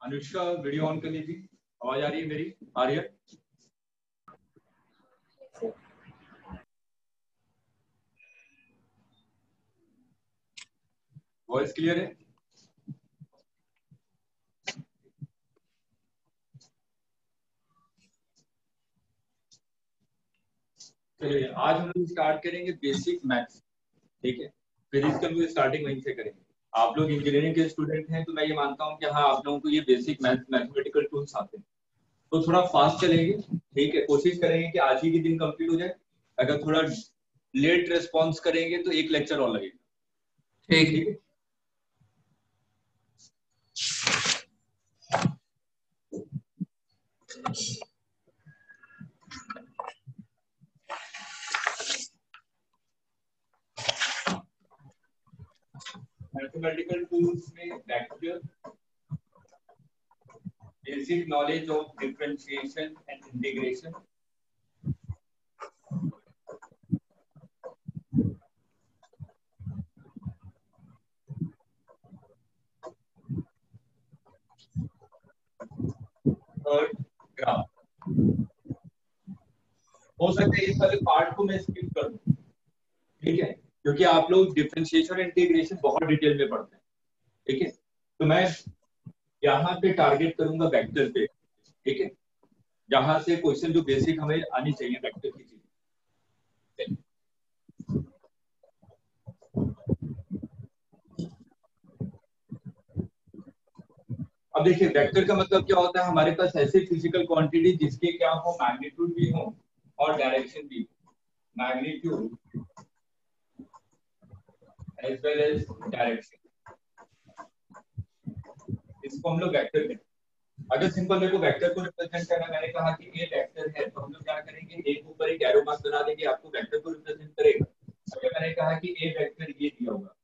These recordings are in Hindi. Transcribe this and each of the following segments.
अनुष्का वीडियो ऑन कर लीजिए। आवाज आ रही है मेरी? आ रही है? वॉइस क्लियर है? चलिए आज हम लोग स्टार्ट करेंगे बेसिक मैथ्स। ठीक है, फिजिक्स का हम लोग स्टार्टिंग वहीं से करेंगे। आप लोग इंजीनियरिंग के स्टूडेंट हैं तो मैं ये मानता हूँ कि हाँ आप लोगों को ये बेसिक मैथमेटिकल टूल्स आते हैं, तो थोड़ा फास्ट चलेंगे। ठीक है, कोशिश करेंगे कि आज ही के दिन कंप्लीट हो जाए। अगर थोड़ा लेट रेस्पॉन्स करेंगे तो एक लेक्चर और लगेगा। ठीक है, मैथमेटिकल टूल्स में vector, basic knowledge of differentiation and integration, third graph. हो सकता है इस वाले पार्ट को मैं स्किप कर दूं, ठीक है, क्योंकि आप लोग डिफरेंशिएशन और इंटीग्रेशन बहुत डिटेल में पढ़ते हैं। ठीक है, तो मैं यहाँ पे टारगेट करूंगा वेक्टर पे। ठीक है, जहां से क्वेश्चन जो बेसिक हमें आनी चाहिए वेक्टर की चीज। अब देखिए वेक्टर का मतलब क्या होता है, हमारे पास ऐसे फिजिकल क्वांटिटी जिसके क्या हो, मैग्नीट्यूड भी हो और डायरेक्शन भी हो। Magnitude as well as direction, इसको हम लोग वेक्टर कहते हैं। अगर सिंपल देखो वेक्टर को रिप्रेजेंट करना, मैंने कहा कि ये वेक्टर है तो हम लोग क्या करेंगे, एक ऊपर एक एरो मार्क बना देंगे, आपको वेक्टर को रिप्रेजेंट करेगा। अगर मैंने कहा कि ए वेक्टर ये दिया होगा,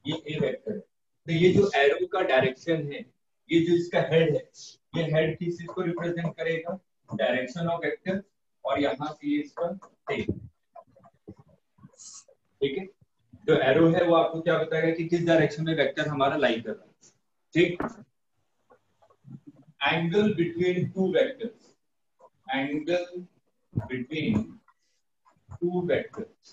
ये ए वेक्टर है, तो ये जो एरो का डायरेक्शन है, ये जो इसका हेड है, ये हेड किस चीज को रिप्रेजेंट करेगा, डायरेक्शन ऑफ वेक्टर, और यहाँ से ये इसका टेल। ठीक है, जो एरो है वो आपको क्या बताएगा कि किस डायरेक्शन में वेक्टर हमारा लाई कर रहा है। ठीक, angle between two vectors, angle between two vectors,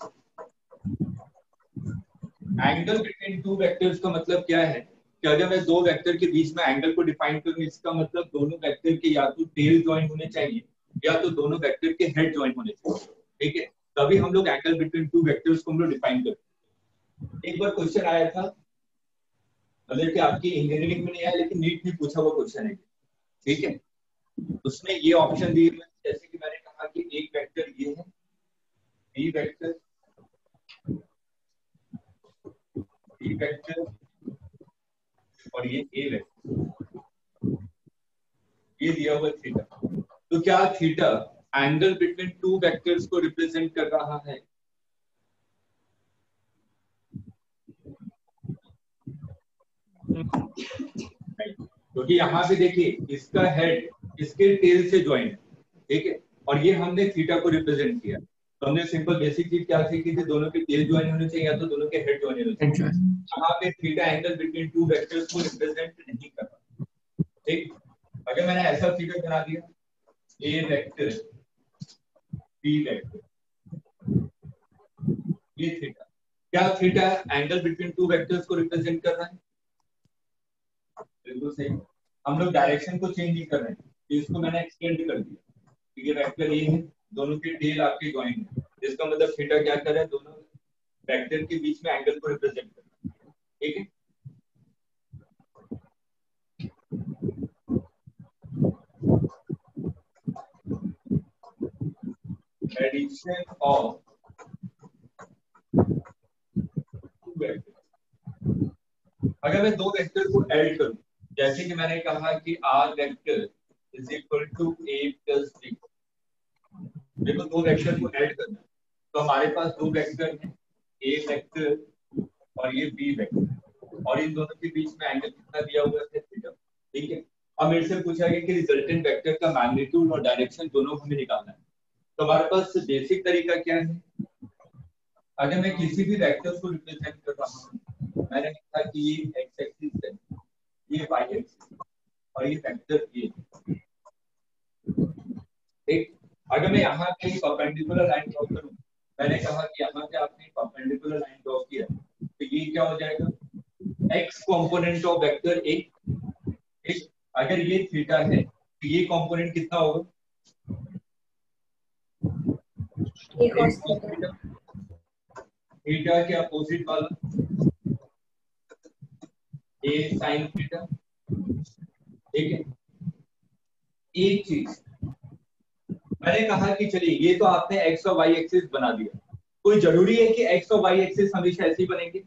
angle between two vectors का मतलब क्या है कि अगर मैं दो वेक्टर के बीच में एंगल को डिफाइन करूं, इसका मतलब दोनों वेक्टर के या तो टेल ज्वाइन होने चाहिए या तो दोनों वेक्टर के हेड ज्वाइन होने चाहिए। ठीक है, तभी हम लोग एंगल बिटवीन टू वेक्टर्स को हम लोग डिफाइन करते हैं। एक बार क्वेश्चन आया था, मतलब कि आपकी इंजीनियरिंग में नहीं आया लेकिन नीट में पूछा हुआ क्वेश्चन है। ठीक है, उसमें ये ऑप्शन दिए हुए, जैसे कि मैंने कहा कि एक वेक्टर ये है, बी वेक्टर, बी वेक्टर, और ये ए वेक्टर, ये दिया हुआ थीटा। तो क्या theta angle between two vectors को रिप्रेजेंट कर रहा है? क्योंकि यहाँ पे देखिए इसका हेड इसके टेल से ज्वाइन है। ठीक है, और ये हमने थीटा को रिप्रेजेंट किया, तो हमने सिंपल बेसिक चीज क्या सीखी थी, दोनों के टेल ज्वाइन होने चाहिए या तो दोनों के हेड ज्वाइन होने चाहिए। यहाँ पे theta angle between two vectors को रिप्रेजेंट नहीं कर रहा। ठीक, अगर मैंने ऐसा थीटा बना दिया, ए वेक्टर बी वेक्टर, ये थीटा, क्या theta angle between two vectors को रिप्रेजेंट कर रहा है? बिल्कुल सही। हम लोग डायरेक्शन को चेंज नहीं कर रहे हैं, तो इसको मैंने एक्सटेंड कर दिया। ये वेक्टर ये है, दोनों के टेल आपके ज्वाइन है, इसका मतलब थीटा क्या कर रहा है, दोनों वेक्टर के बीच में एंगल को रिप्रेजेंट कर रहा है। ठीक है, एडिशन ऑफ टू वेक्टर, अगर मैं दो वेक्टर को ऐड करूं, जैसे कि मैंने कहा कि R vector is equal to A plus B, देखो दो वेक्टर को ऐड करना, तो हमारे पास दो वेक्टर हैं, ए वेक्टर और ये बी वेक्टर, और इन दोनों के बीच में एंगल कितना दिया हुआ है, थीटा। ठीक है, अब मेरे से पूछा गया कि रिजल्टेंट वेक्टर का मैग्नीट्यूड और डायरेक्शन दोनों हमें निकालना है। तो हमारे पास बेसिक तरीका क्या है, अगर मैं किसी भी वेक्टर को रिप्रेजेंट कर रहा हूँ, मैंने लिखा कि ये एक्स एक्सिस है, ये वाई एक्सिस, और और ये वेक्टर ए। एक अगर मैं यहाँ पे परपेंडिकुलर लाइन ड्रॉ करूँ, मैंने कहा कि यहाँ पे आपने परपेंडिकुलर लाइन ड्रॉ किया तो ये क्या हो जाएगा, x component of vector A. ठीक, अगर ये थीटा है तो ये कंपोनेंट कितना होगा, थीटा के अपोजिट वाला ए साइन थीटा। ठीक है, एक चीज मैंने कहा कि चलिए ये तो आपने एक्स और वाई एक्सिस बना दिया, कोई जरूरी है कि एक्स और वाई एक्सिस हमेशा ऐसे ही बनेंगे,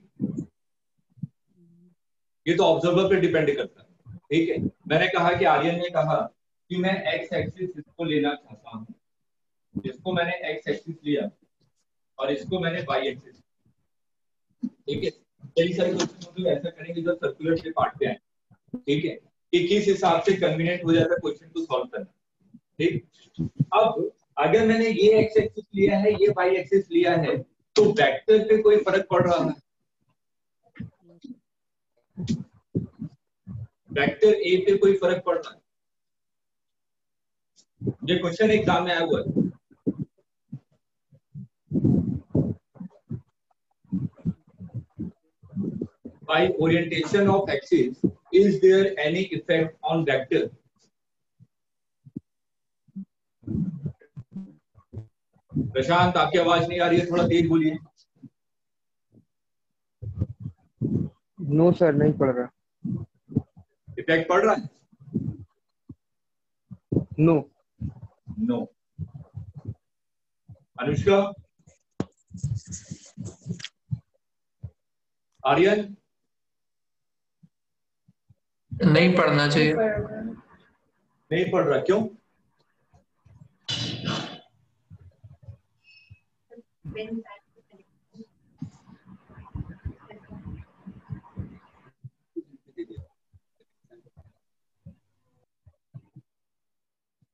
ये तो ऑब्जर्वर पे डिपेंड करता है। ठीक है, मैंने कहा कि आर्यन ने कहा कि मैं एक्स एक्सिस इसको लेना चाहता हूँ, इसको मैंने एक्स एक्सिस लिया और इसको मैंने वाई एक्सिस। ठीक है, कई सारे क्वेश्चन मतलब ऐसा करेंगे जब सर्कुलर के पार्ट पे आए। ठीक है, कि किस हिसाब से कन्वीनियंट हो जाता है क्वेश्चन को सॉल्व करना। ठीक, अब अगर मैंने ये एक्स एक्सिस लिया है, ये वाई एक्सिस लिया है, तो वेक्टर पे कोई फर्क पड़ रहा है, वेक्टर ए पे कोई फर्क पड़ रहा है, ये क्वेश्चन एग्जाम में आया हुआ है। By orientation of axis, is there any effect on vector? प्रशांत आपकी आवाज नहीं आ रही है, थोड़ा तेज बोलिए। नो सर, नहीं पड़ रहा। इफेक्ट पड़ रहा है? No no. अनुष्का, आर्यन, नहीं पढ़ना चाहिए। नहीं पढ़ रहा, क्यों?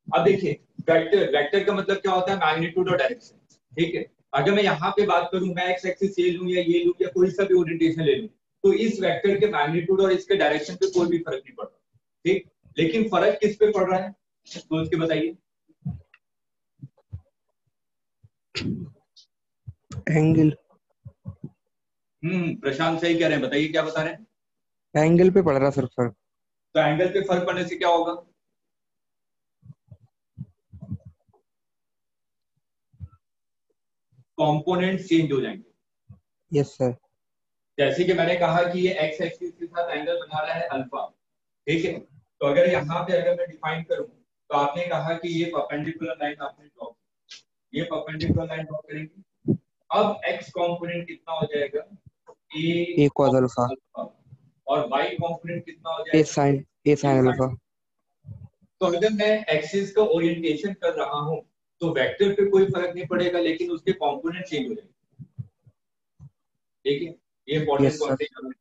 अब देखिए, वेक्टर का मतलब क्या होता है, मैग्नीट्यूड और डायरेक्शन। ठीक है, अगर मैं यहाँ पे बात करूं, मैं एक्स एक्सिस ये लूं या ये लूं या कोई सा भी ओरिएंटेशन ले लूं, तो इस वेक्टर के मैग्नीट्यूड और इसके डायरेक्शन पे कोई भी फर्क नहीं पड़ रहा। ठीक, लेकिन फर्क किस पे पड़ रहा है, सोच के बताइए। एंगल। प्रशांत सही कह रहे हैं, बताइए क्या बता रहे हैं। एंगल पे पड़ रहा सर फर्क। तो एंगल पे फर्क पड़ने से क्या होगा, कंपोनेंट चेंज हो जाएंगे। Yes sir. जैसे कि मैंने कहा कि ये एक्स एक्सिस के साथ एंगल बना रहा है अल्फा। ठीक है, तो अगर यहाँ पे अगर मैं डिफाइन करूं, तो आपने कहा कि ये परपेंडिकुलर लाइन आपने ड्रॉ की, ये परपेंडिकुलर लाइन ड्रॉ करेंगे। अब एक्स कंपोनेंट कितना हो जाएगा, ए कॉस अल्फा, और वाई कंपोनेंट कितना हो जाएगा, ए साइन अल्फा। तो अगर मैं एक्सिस का ओरिएंटेशन कर रहा हूं तो वेक्टर पे कोई फर्क नहीं पड़ेगा, लेकिन उसके कंपोनेंट चेंज हो जाएंगे। ठीक है, ये इंपॉर्टेंट कॉन्सेप्ट है।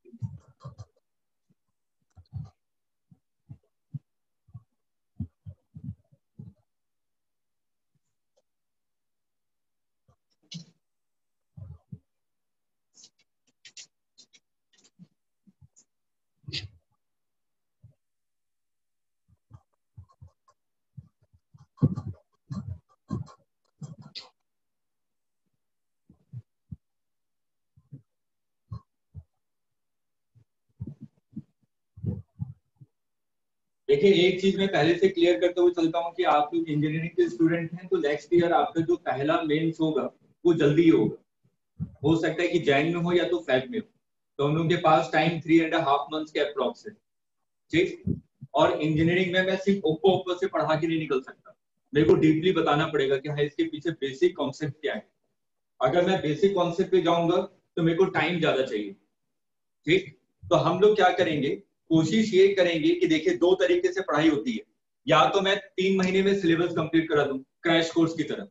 देखिए, एक चीज मैं पहले से क्लियर करते हुए चलता हूँ कि आप लोग इंजीनियरिंग के स्टूडेंट हैं, तो नेक्स्ट ईयर आपका जो पहला मेंस होगा वो जल्दी ही होगा। हो सकता है कि जैन में हो या तो फेब में हो, तो हम लोग के पास टाइम 3.5 मंथ्स के अप्रॉक्स है। ठीक, और इंजीनियरिंग में मैं सिर्फ ऊपर से पढ़ा के नहीं निकल सकता, मेरे को डीपली बताना पड़ेगा कि हाँ इसके पीछे बेसिक कॉन्सेप्ट क्या है। अगर मैं बेसिक कॉन्सेप्ट पे जाऊंगा तो मेरे को टाइम ज्यादा चाहिए। ठीक, तो हम लोग क्या करेंगे, कोशिश ये करेंगे कि देखिए दो तरीके से पढ़ाई होती है, या तो मैं 3 महीने में सिलेबस कंप्लीट करा दूं क्रैश कोर्स की तरह।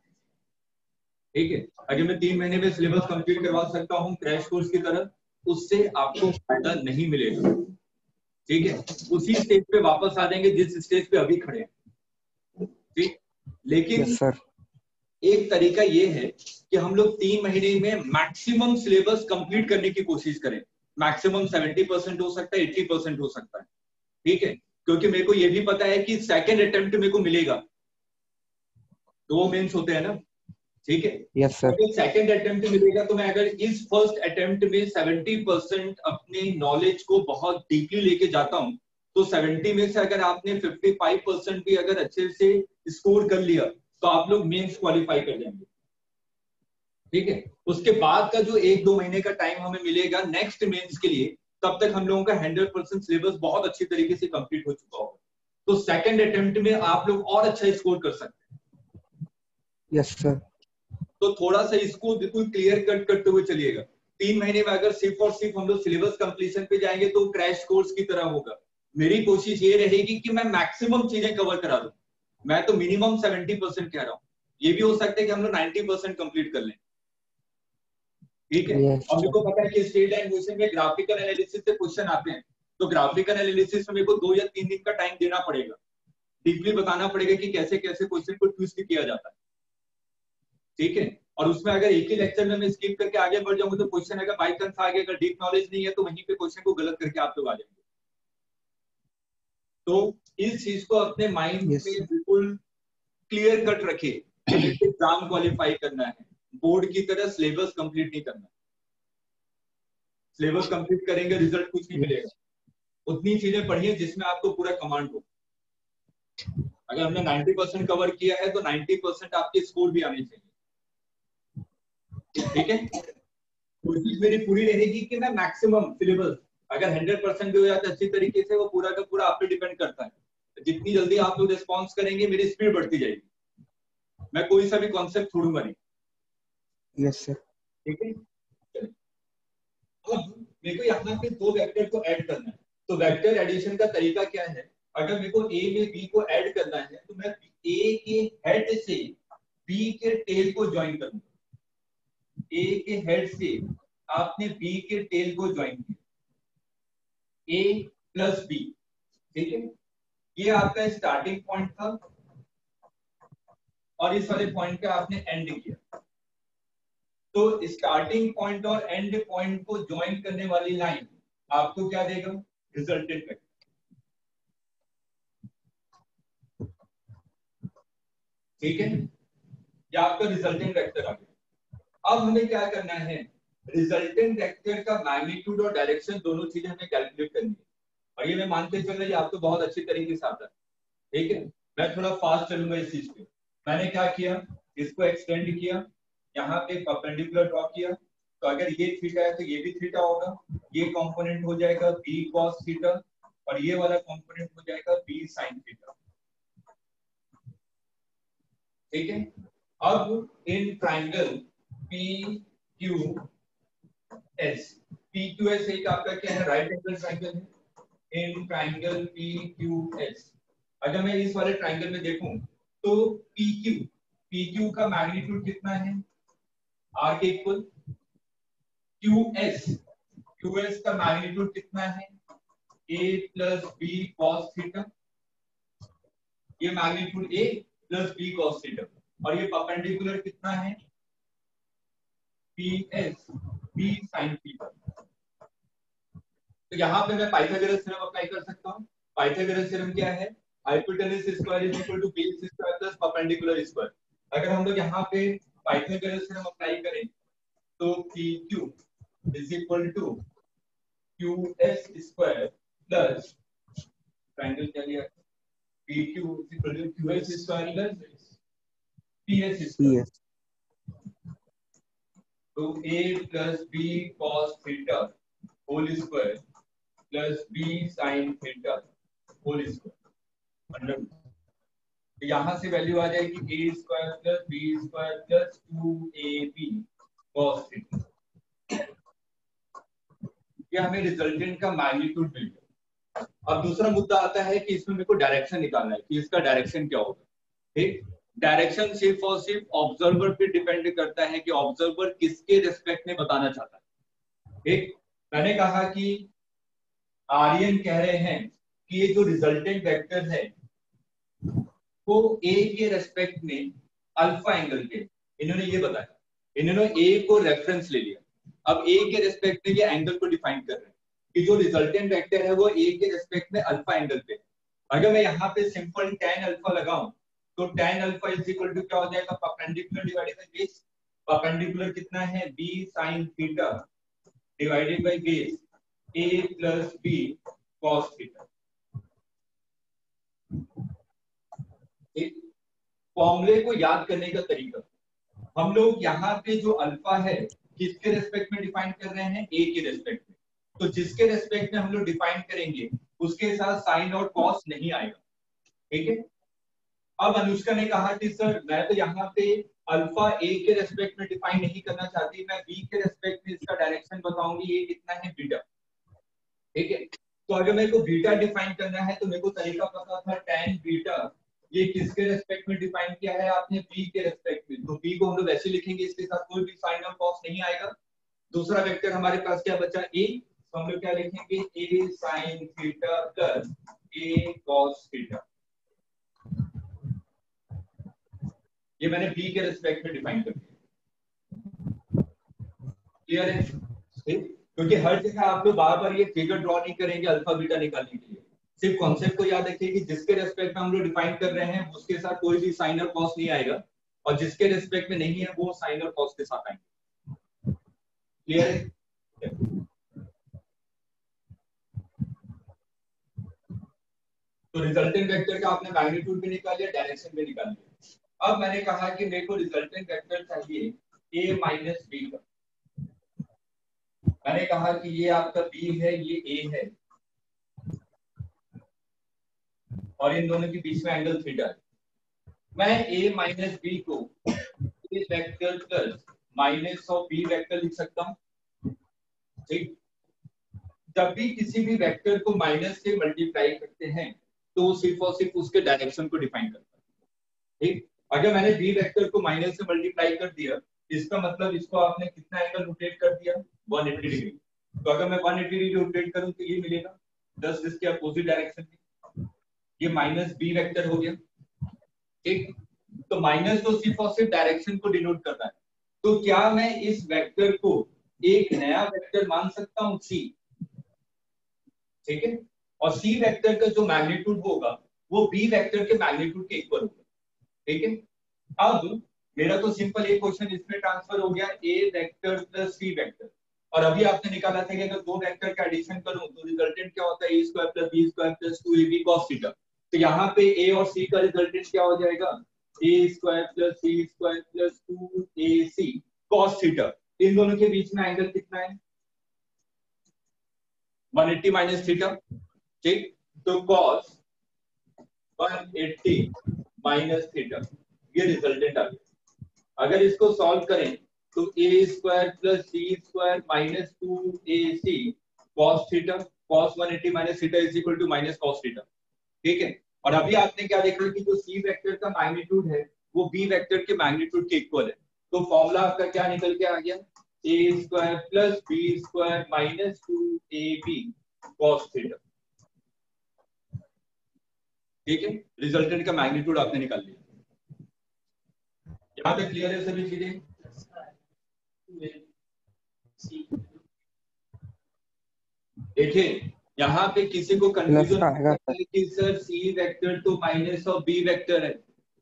ठीक है, अगर मैं 3 महीने में सिलेबस कंप्लीट करवा सकता हूं क्रैश कोर्स की तरह, उससे आपको फायदा नहीं मिलेगा। ठीक है, उसी स्टेज पे वापस आ जाएंगे जिस स्टेज पे अभी खड़े हैं। ठीक, लेकिन यस सर। एक तरीका ये है कि हम लोग 3 महीने में मैक्सिमम सिलेबस कंप्लीट करने की कोशिश करें। मैक्सिमम 70% हो सकता है, 80% हो सकता है। ठीक है, क्योंकि मेरे को ये भी पता है कि सेकंड अटेम्प्ट मेरे को मिलेगा, 2 मेंस होते हैं ना, ठीक है। Yes sir. अगर सेकंड अटेम्प्ट मिलेगा तो मैं अगर इस फर्स्ट अटेम्प्ट में 70% अपने नॉलेज को बहुत डीपली लेके जाता हूँ, तो 70 में से अगर आपने 55% भी अगर अच्छे से स्कोर कर लिया तो आप लोग मेंस क्वालिफाई कर जाएंगे, ठीक है। उसके बाद का जो 1-2 महीने का टाइम हमें मिलेगा नेक्स्ट मेंस के लिए, तब तक हम लोगों का 100% सिलेबस बहुत अच्छी तरीके से कंप्लीट हो चुका होगा, तो सेकंड अटेम्प्ट में आप लोग और अच्छा स्कोर कर सकते हैं। Yes sir. तो थोड़ा सा इसको बिल्कुल क्लियर कट करते हुए चलिएगा। 3 महीने में अगर सिर्फ और सिर्फ हम लोग सिलेबस कंप्लीशन पे जाएंगे तो क्रैश कोर्स की तरह होगा। मेरी कोशिश ये रहेगी कि मैं मैक्सिमम चीजें कवर करा दूं। मैं तो मिनिमम 70% कह रहा हूँ, ये भी हो सकता है कि हम लोग 90% कंप्लीट कर लें, ठीक है। Yes, और मेरे को पता है कि स्टेट एंड क्वेश्चन में ग्राफिकल एनालिसिस से क्वेश्चन आते हैं, तो ग्राफिकल एनालिसिस में मेरे को 2 या 3 दिन का टाइम देना पड़ेगा, डीपली बताना पड़ेगा कि कैसे कैसे क्वेश्चन को ट्विस्ट किया जाता है, ठीक है। और उसमें अगर एक ही लेक्चर में मैं स्किप करके आगे बढ़ जाऊंगा तो क्वेश्चन अगर बाई चांस आ गया, अगर डीप नॉलेज नहीं है तो वहीं पे क्वेश्चन को गलत करके आप लोग आ जाएंगे। तो इस चीज को अपने माइंड में बिल्कुल क्लियर कट रखिए, एग्जाम क्वालिफाई करना है, बोर्ड की तरह सिलेबस कंप्लीट नहीं करना। सिलेबस कंप्लीट करेंगे रिजल्ट कुछ नहीं मिलेगा, उतनी चीजें पढ़िए जिसमें आपको पूरा कमांड हो। अगर हमने 90% कवर किया है तो 90% आपके स्कोर भी आने चाहिए, ठीक है। कोशिश मेरी पूरी रहेगी कि मैं मैक्सिमम सिलेबस, अगर 100% भी हो जाता है अच्छी तरीके से, वो पूरा का पूरा आप पे डिपेंड करता है। जितनी जल्दी आप लोग रिस्पॉन्स करेंगे मेरी स्पीड बढ़ती जाएगी, मैं कोई सा भी कॉन्सेप्ट छोड़ूंगा नहीं। Yes sir. ठीक है। अब मेरे को यहाँ पे 2 वेक्टर को ऐड करना है, तो वेक्टर एडिशन का तरीका क्या है? अगर मेरे को ए में बी को ऐड करना है तो मैं ए के हेड से बी के टेल को ज्वाइन करूंगा। ए के हेड से आपने बी के टेल को ज्वाइन किया, ए प्लस बी, ठीक है। ये आपका स्टार्टिंग पॉइंट था और इस वाले पॉइंट का आपने एंड किया। तो स्टार्टिंग पॉइंट और एंड पॉइंट को ज्वाइन करने वाली लाइन आपको क्या देगा? रिजल्टेंट वेक्टर, ठीक है। ये आपका रिजल्टेंट वेक्टर आ गया। अब हमें क्या करना है? रिजल्टेंट वेक्टर का मैग्नीट्यूड और डायरेक्शन दोनों चीजें हमें कैलकुलेट करनी है, और ये मैं मानते चल रहा हूं आपको बहुत अच्छी तरीके से आता है, ठीक है। मैं थोड़ा फास्ट चलूंगा इस चीज पे। मैंने क्या किया, इसको एक्सटेंड किया, यहाँ पे परपेंडिकुलर ड्रॉ किया, तो अगर ये थीटा है तो ये भी थीटा होगा, ये कंपोनेंट हो जाएगा बी कॉस थीटा और ये वाला कंपोनेंट हो जाएगा बी साइन थीटा, ठीक है। अब in triangle P Q S, P Q S एक आपका क्या है? राइट एंगल ट्राइंगल है। In triangle P Q S, अगर मैं इस वाले ट्राइंगल में देखूं तो पी क्यू का मैग्नीट्यूड कितना है? आर के इक्वल। क्यू एस का मैग्नीट्यूड कितना है? A plus B cos theta, ये magnitude A plus B cos theta, और ये परपेंडिकुलर कितना है? P S B sine theta. तो यहाँ पे मैं पाइथागोरस थ्योरम अप्लाई कर सकता हूँ। पाइथागोरस थ्योरम क्या है? Hypotenuse square is equal to base square plus perpendicular square. अगर हम लोग यहाँ पे पाइथागोरस थ्योरम अप्लाई करें तो P Q is equal to Q S square plus triangle क्या लिया? P Q is equal to Q S square plus P S square. तो a plus B cos theta whole square plus B sine theta whole square, तो यहां से वैल्यू आ जाएगी a square plus B square plus 2ab cos theta. ये हमें रिजल्टेंट का मैग्नीट्यूड मिल गया। अब दूसरा मुद्दा आता है कि इसमें मेरे को डायरेक्शन निकालना है कि इसका डायरेक्शन क्या होगा, ठीक। डायरेक्शन सिर्फ और सिर्फ ऑब्जर्वर पे डिपेंड करता है कि ऑब्जर्वर किसके रिस्पेक्ट में बताना चाहता है, ठीक। मैंने कहा कि आर्यन कह रहे हैं कि ये जो रिजल्टेंट वेक्टर है वो ए के रेस्पेक्ट में अल्फा एंगल के, इन्होंने ये बताया, इन्होंने ए को रेफरेंस ले लिया। अब ए के रेस्पेक्ट में ये एंगल को डिफाइन कर रहे हैं कि जो रिजल्टेंट वेक्टर है वो ए के रेस्पेक्ट में अल्फा एंगल पे, अगर मैं यहाँ पे सिंपल tan अल्फा लगाऊं तो tan alpha is equal to क्या हो जाएगा, perpendicular divided by base. Perpendicular कितना है, b sin theta divided by base a plus b cos theta. फॉर्मूले को याद करने का तरीका, हम लोग यहाँ पे जो अल्फा है किसके रेस्पेक्ट में डिफाइन कर रहे हैं, a के रेस्पेक्ट में। तो जिसके रेस्पेक्ट में हम लोग डिफाइन करेंगे उसके साथ साइन और कॉस नहीं आएगा, ठीक है। अब अनुष्का ने कहा कि सर मैं तो यहाँ पे अल्फा a के रेस्पेक्ट में डिफाइन नहीं करना चाहती, मैं b के रेस्पेक्ट में इसका डायरेक्शन बताऊंगी, ये कितना है बीटा, ठीक है। तो अगर मेरे को बीटा डिफाइन करना है तो मेरे को तरीका पता था, tan बीटा ये किसके रेस्पेक्ट में डिफाइन किया है आपने, b के रेस्पेक्ट में। तो b को हम लोग वैसे लिखेंगे, इसके साथ कोई भी साइन और कॉस नहीं आएगा। दूसरा वेक्टर हमारे पास क्या बचा, a, तो हम लोग क्या लिखेंगे, a sin theta plus a cos theta. ये मैंने b के रेस्पेक्ट में डिफाइन कर दिया, क्लियर है। क्योंकि हर जगह आप लोग बार बार ये फिगर ड्रॉ नहीं करेंगे अल्फा बीटा निकालने के लिए, सिर्फ कॉन्सेप्ट को याद रखिए कि जिसके रेस्पेक्ट में हम लोग डिफाइन कर रहे हैं उसके साथ कोई भी साइन और कॉस नहीं आएगा, और जिसके रेस्पेक्ट में नहीं है वो साइन और कॉस के साथ आएंगे, क्लियर है। तो रिजल्टेंट वेक्टर का आपने मैग्नीट्यूड भी निकाल लिया, डायरेक्शन भी निकाल लिया। अब मैंने कहा कि मेरे को रिजल्टेंट वेक्टर चाहिए a माइनस बी का। मैंने कहा कि ये आपका b है, ये a है, और इन दोनों के बीच में एंगल थीटा है। मैं a माइनस बी को a vector plus minus of b vector लिख सकता हूँ, ठीक। जब भी किसी भी वेक्टर को माइनस से मल्टीप्लाई करते हैं तो सिर्फ और सिर्फ उसके डायरेक्शन को डिफाइन करता है, ठीक। अगर मैंने b वेक्टर को माइनस से मल्टीप्लाई कर दिया, इसका मतलब इसको आपने कितना एंगल रोटेट कर दिया, 180 डिग्री। तो अगर मैं 180 डिग्री रोटेट करूं तो ये मिलेगा 10 इसके अपोजिट डायरेक्शन में, ये माइनस b वेक्टर हो गया, ठीक। तो माइनस तो सिर्फ और सिर्फ डायरेक्शन को डिनोट करता है। तो क्या मैं इस वेक्टर को एक नया वेक्टर मान सकता हूं, c, ठीक है। और c वेक्टर का जो मैग्नीट्यूड होगा वो b वेक्टर के मैग्नीट्यूड के इक्वल होगा, ठीक है। अब मेरा तो सिंपल एक क्वेश्चन इसमें ट्रांसफर हो गया, a vector plus c vector, और अभी आपने निकाला था कि अगर दो वेक्टर का एडिशन करूं तो रिजल्टेंट क्या होता है, a square plus b square plus 2ab cos theta. तो यहाँ पे a और c का रिजल्टेंट क्या हो जाएगा, a square plus c square plus 2ac cos theta. इन दोनों के बीच में एंगल कितना है, 180 माइनस थीटा, ठीक। तो cos 180 माइनस थीटा, ये रिजल्टेंट आ गया। अगर इसको सॉल्व करें तो a square plus c square minus 2ac cos theta, cos 180 minus theta is equal to minus cos theta, ठीक है। और अभी आपने क्या देखा कि जो c वेक्टर का मैग्नीट्यूड है वो b वेक्टर के मैग्नीट्यूड के इक्वल है। तो फॉर्मूला आपका क्या निकल के आ गया, a square plus b square minus 2ab cos theta, ठीक है। रिजल्टेंट का मैग्नीट्यूड आपने निकाल लिया। यहाँ पे क्लियर है सभी चीजें। देखिए यहाँ पे किसी को कंफ्यूजन है कि सर सी वेक्टर तो माइनस ऑफ बी वेक्टर है।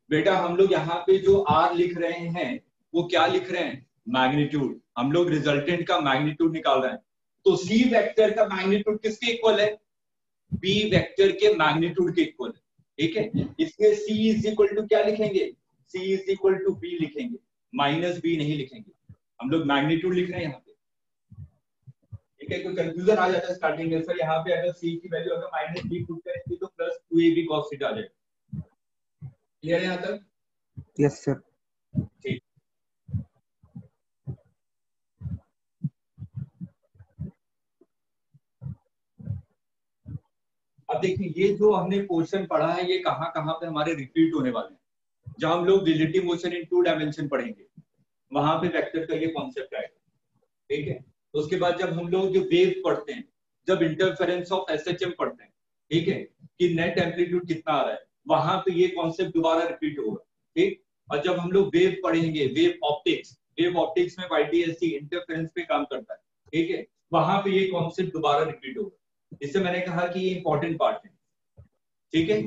बेटा हम लोग यहाँ पे जो आर लिख रहे हैं वो क्या लिख रहे हैं, मैग्नीट्यूड। हम लोग रिजल्टेंट का मैग्नीट्यूड निकाल रहे हैं। तो सी वेक्टर का मैग्नीट्यूड किसके इक्वल है, बी वेक्टर के मैग्नीट्यूड के इक्वल है, ठीक है। इसमें c इज इक्वल टू क्या लिखेंगे, c is equal to b लिखेंगे, माइनस b नहीं लिखेंगे। हम लोग मैग्नीट्यूड लिख रहे हैं यहाँ पे, ठीक है। कोई कंफ्यूजन आ जाता है स्टार्टिंग में, सर यहाँ पे अगर c की वैल्यू अगर माइनस b पुट करेंगे तो प्लस 2ab cos थीटा आ जाएगा। क्लियर है यहाँ तक? Yes sir. ठीक। अब देखिए ये जो हमने पोर्शन पढ़ा है ये कहाँ कहाँ पे हमारे रिपीट होने वाले हैं। जब हम लोग रिलेटिव मोशन इन 2 डायमेंशन पढ़ेंगे वहां पे वेक्टर का ये कॉन्सेप्ट आएगा, ठीक है। तो उसके बाद जब हम लोग जो वेव पढ़ते हैं, जब इंटरफेरेंस ऑफ एसएचएम पढ़ते हैं, ठीक है, कि नेट एम्पलीट्यूड कितना आ रहा है, वहां पे ये कॉन्सेप्ट दोबारा रिपीट होगा, ठीक। और जब हम लोग वेव पढ़ेंगे, वेव ऑप्टिक्स में YTSC इंटरफेरेंस पे काम करता है, ठीक है, वहां पे ये कॉन्सेप्ट दोबारा रिपीट होगा। इससे मैंने कहा कि ये इंपॉर्टेंट पार्ट है। ठीक है,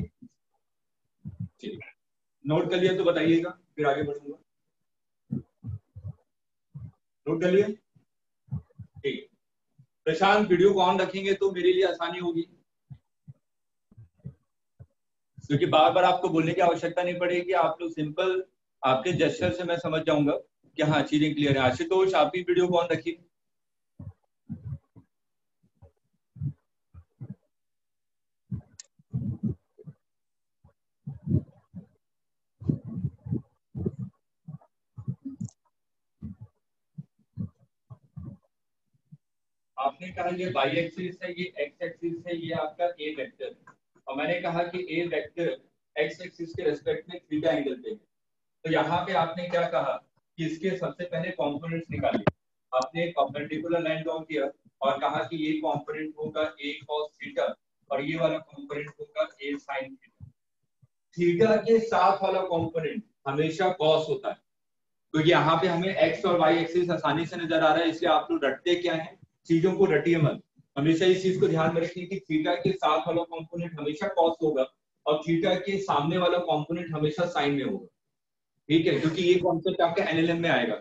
नोट कर लिया तो बताइएगा, फिर आगे बढ़ूंगा। नोट कर लिया? ठीक। प्रशांत वीडियो को ऑन रखेंगे तो मेरे लिए आसानी होगी, क्योंकि बार बार आपको बोलने की आवश्यकता नहीं पड़ेगी। आप लोग सिंपल आपके जेस्चर से मैं समझ जाऊंगा कि हाँ चीजें क्लियर है। आशुतोष आप ही वीडियो को ऑन रखिए। आपने कहा ये वाई एक्सिस है, ये एक्स एक्सिस है, ये आपका ए वेक्टर है, और मैंने कहा कि ए वेक्टर एक्स एक्सिस के रेस्पेक्ट में थीटा एंगल पे है। तो यहाँ पे आपने क्या कहा कि इसके सबसे पहले कंपोनेंट्स निकालिए। आपने एक परपेंडिकुलर लाइन ड्रॉ किया और कहा कि ये कंपोनेंट होगा ए cos थीटा और ये वाला कंपोनेंट होगा ए sin थीटा। थीटा के साथ वाला कंपोनेंट हमेशा cos होता है, क्योंकि यहाँ पे हमें एक्स और वाई एक्सिस आसानी से नजर आ रहा है, इसलिए आप लोग रटते क्या है, चीजों को रटिए मत। हमेशा इस चीज को ध्यान में रखिए कि थीटा के साथ वाला कंपोनेंट हमेशा कॉस होगा और थीटा के सामने वाला कंपोनेंट हमेशा साइन में होगा। ठीक है, क्योंकि ये कॉन्सेप्ट आपका एनएलएम में आएगा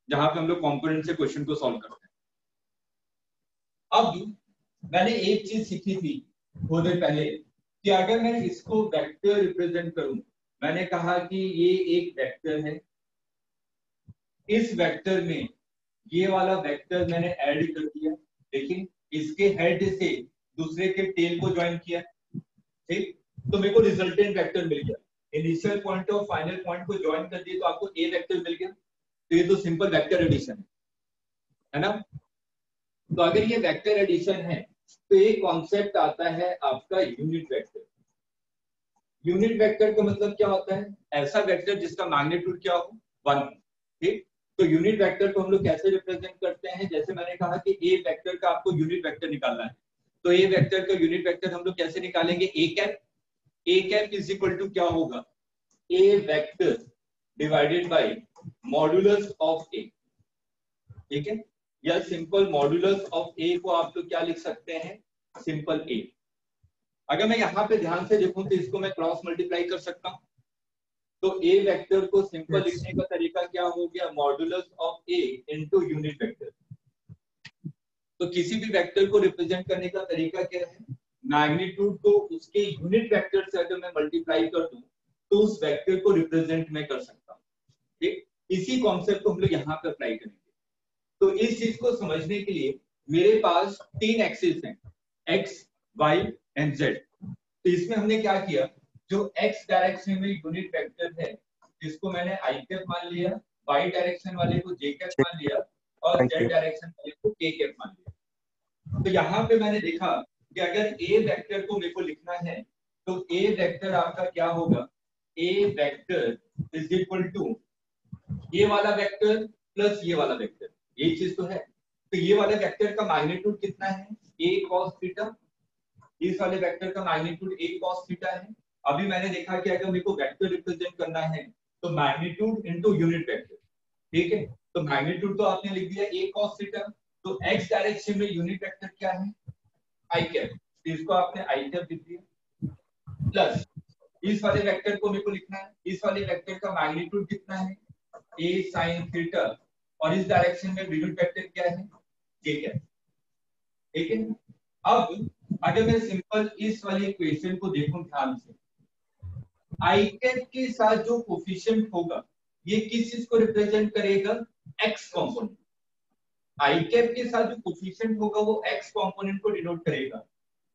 जहां पे हम लोग कंपोनेंट से क्वेश्चन को सॉल्व करते हैं। अब मैंने एक चीज सीखी थी थोड़ी देर पहले कि अगर मैं इसको वेक्टर रिप्रेजेंट करूं, मैंने कहा कि ये एक वेक्टर है, इस वेक्टर में ये वाला वेक्टर मैंने ऐड कर दिया, लेकिन इसके हेड से दूसरे के टेल को ज्वाइन किया, ठीक, तो मेरे को रिजल्टेंट वेक्टर मिल गया। इनिशियल पॉइंट और फाइनल पॉइंट को ज्वाइन कर दिए तो आपको ए वेक्टर मिल गया। तो ये तो सिंपल वेक्टर एडिशन है ना। तो अगर ये वेक्टर एडिशन है तो एक कॉन्सेप्ट आता है आपका यूनिट वेक्टर। यूनिट वेक्टर का मतलब क्या होता है? ऐसा वेक्टर जिसका मैग्नीट्यूड क्या हो, 1। ठीक, तो यूनिट वेक्टर को हम लोग कैसे रिप्रेजेंट करते हैं? जैसे मैंने कहा कि ए वेक्टर का आपको यूनिट वेक्टर निकालना है, तो ए वेक्टर का यूनिट वेक्टर हम लोग कैसे निकालेंगे? A cap. A cap is equal to क्या होगा? A vector divided by modulus of A. ठीक है, या सिंपल मॉड्यूलस ऑफ ए को आप लोग क्या लिख सकते हैं? सिंपल ए। अगर मैं यहाँ पे ध्यान से देखूं तो इसको मैं क्रॉस मल्टीप्लाई कर सकता हूं, तो ए वेक्टर को सिंपल लिखने का तरीका क्या हो गया? Modulus of A into unit vector. तो किसी भी वेक्टर को रिप्रेजेंट करने का तरीका क्या है? मैग्नीट्यूड को उसके यूनिट वेक्टर से अगर मैं मल्टीप्लाई कर दूं तो उस वेक्टर को रिप्रेजेंट मैं कर सकता हूं। ठीक, इसी कॉन्सेप्ट को हम लोग यहाँ पे अप्लाई करेंगे। तो इस चीज को समझने के लिए मेरे पास 3 एक्सिस हैं, एक्स, वाई एंड जेड। तो इसमें हमने क्या किया, जो एक्स डायरेक्शन में यूनिट वेक्टर है जिसको मैंने आई कैप मान लिया, वाई डायरेक्शन वाले को जे कैप मान लिया और जेड डायरेक्शन वाले को के कैप मान लिया। तो यहाँ पे मैंने देखा कि अगर ए वेक्टर को मेरे को लिखना है तो ए वेक्टर आपका क्या होगा? A vector is equal to ये वाला वेक्टर प्लस ये वाला वेक्टर। ये चीज तो है। तो ये वाले वेक्टर का मैग्नीट्यूड कितना है? a cos theta. इस वाले वेक्टर का मैग्नीट्यूड a cos थीटा है। अभी मैंने देखा कि अगर मेरे को वेक्टर रिप्रेजेंट करना है तो मैग्नीट्यूड इनटू यूनिट वेक्टर। ठीक है, तो मैग्नीट्यूड तो आपने लिख दिया a cos थीटा, तो x डायरेक्शन में यूनिट वेक्टर क्या है? i cap. तो इसको आपने i कैप लिख दिया, प्लस इस वाले वेक्टर को मेरे को लिखना है, इस वाले वेक्टर का मैग्नीट्यूड कितना है? a sin थीटा, और इस डायरेक्शन में यूनिट वेक्टर क्या है? j cap. ठीक है, अब अगर मैं सिंपल इस वाली इक्वेशन को देखूं ध्यान से, आई कैप के साथ जो कोफिशिएंट होगा ये किस चीज को रिप्रेजेंट करेगा? x component. आई कैप के साथ जो कोफिशिएंट होगा वो x कंपोनेंट को डिनोट करेगा,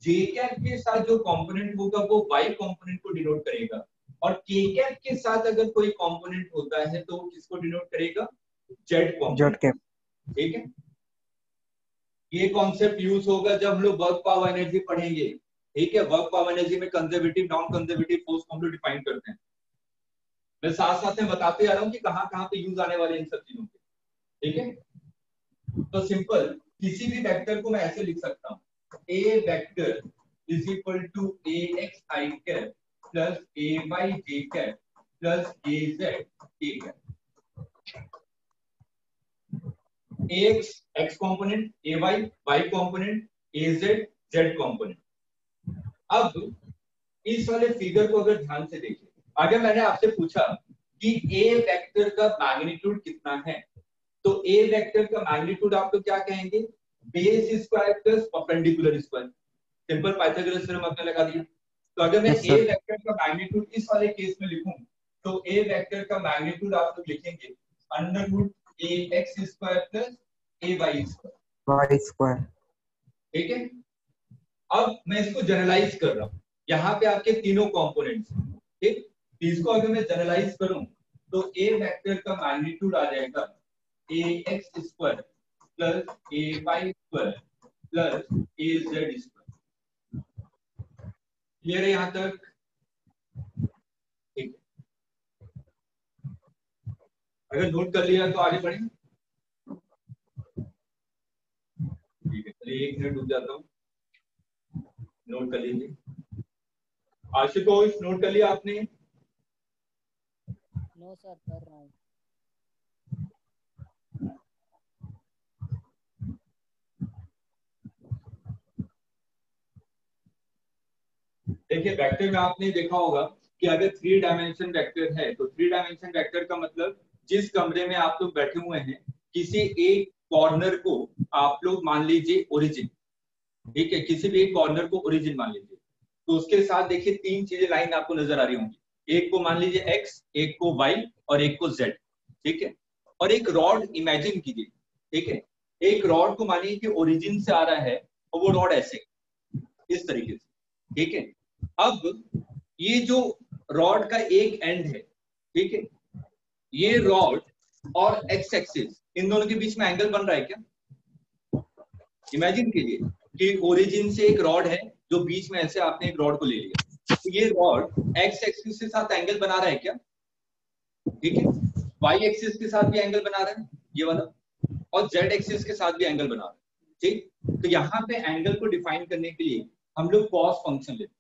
j कैप के साथ जो कंपोनेंट होगा वो y कंपोनेंट को डिनोट करेगा, और k कैप के साथ अगर कोई कंपोनेंट होता है तो वो किसको डिनोट करेगा? z component. ठीक है, ये कॉन्सेप्ट यूज होगा जब हम लोग वर्क पावर एनर्जी पढ़ेंगे। ठीक है, वर्क पावर एनर्जी में कंजर्वेटिव नॉन कंजर्वेटिव फोर्स को हम लोग डिफाइन करते हैं। मैं साथ साथ में बताते आ रहा हूँ कि कहाँ पे यूज आने वाले इन सब चीजों के। ठीक है, तो सिंपल किसी भी वेक्टर को मैं ऐसे लिख सकता हूँ, A vector is equal to A X I cap plus A Y J cap plus A Z K cap. ax x component, ay y component, az z component। अब इस वाले फिगर को अगर ध्यान से देखें, अगर मैंने आपसे पूछा कि ए वेक्टर का मैग्नीट्यूड कितना है, तो ए वेक्टर का मैग्नीट्यूड आप लोग क्या कहेंगे, base square plus perpendicular square. Simple Pythagoras theorem आपने लगा दिया। तो अगर मैं Yes, ए sir. वेक्टर का मैग्नीट्यूड इस वाले केस में लिखूं, तो ए वेक्टर का मैग्नीट्यूड आप लोग लिखेंगे under root A x square plus A Y square. Y square. ठीक है, अब मैं इसको जनरलाइज कर रहा हूं, यहाँ पे आपके तीनों कंपोनेंट्स, ठीक, इसको अगर मैं जनरलाइज करूं तो ए वेक्टर का मैग्नीट्यूड आ जाएगा ए x square plus A Y square plus A Z square. Clear है यहां तक? ठीक है, अगर नोट कर लिया तो आगे बढ़ें। ठीक है, चलिए 1 मिनट रुक जाता हूँ, नोट कर लीजिए। आशुतोष नोट कर लिया आपने? नो सर, कर रहा हूँ। देखिए वेक्टर में आपने देखा होगा कि अगर 3 डायमेंशन वेक्टर है तो 3 डायमेंशन वेक्टर का मतलब जिस कमरे में आप लोग बैठे हुए हैं किसी एक कॉर्नर को आप लोग मान लीजिए ओरिजिन, ठीक है, किसी भी एक कॉर्नर को ओरिजिन मान लीजिए, तो उसके साथ देखिए 3 चीजें लाइन आपको नजर आ रही होंगी, एक को मान लीजिए एक्स, एक को वाई और एक को जेड, ठीक है, और एक रॉड इमेजिन कीजिए, ठीक है, एक रॉड को मानिए कि ओरिजिन से आ रहा है और वो रॉड ऐसे इस तरीके से, ठीक है। अब ये जो रॉड का एक एंड है, ठीक है, ये रॉड और एक्स एक्सिस इन दोनों के बीच में एंगल बन रहा है क्या? इमेजिन कीजिए कि ओरिजिन से एक रॉड है जो बीच में ऐसे आपने एक रॉड को ले लिया, तो ये रॉड एक्स एक्सिस के साथ एंगल बना रहा है क्या? ठीक है, वाई एक्सिस के साथ भी एंगल बना रहा है ये वाला, और जेड एक्सिस के साथ भी एंगल बना रहा है, ठीक। तो यहाँ पे एंगल को डिफाइन करने के लिए हम लोग कॉस फंक्शन लेते हैं,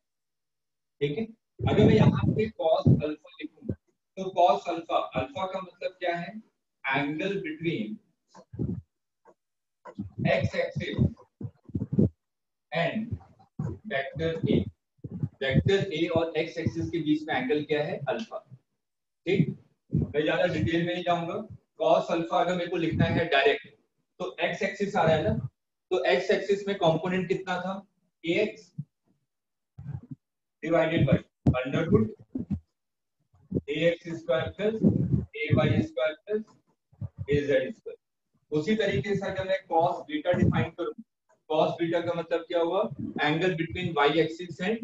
ठीक है। अगर मैं यहाँ पे कॉस अल्फा लिखूं तो कॉस अल्फा, अल्फा का मतलब क्या है, angle between x axis and vector A, vector A और एक्स एक्सिस के बीच में एंगल क्या है, अल्फा, ठीक। मैं ज्यादा डिटेल में नहीं जाऊंगा। कॉस अल्फा अगर मेरे को लिखना है डायरेक्ट तो एक्स एक्सिस आ रहा है ना, तो एक्स एक्सिस में कंपोनेंट कितना था, ax divided by under root ax square plus ay square plus az square. उसी तरीके से अगर मैं cos बीटा डिफाइन करूं, cos बीटा का मतलब क्या हुआ, angle between y axis and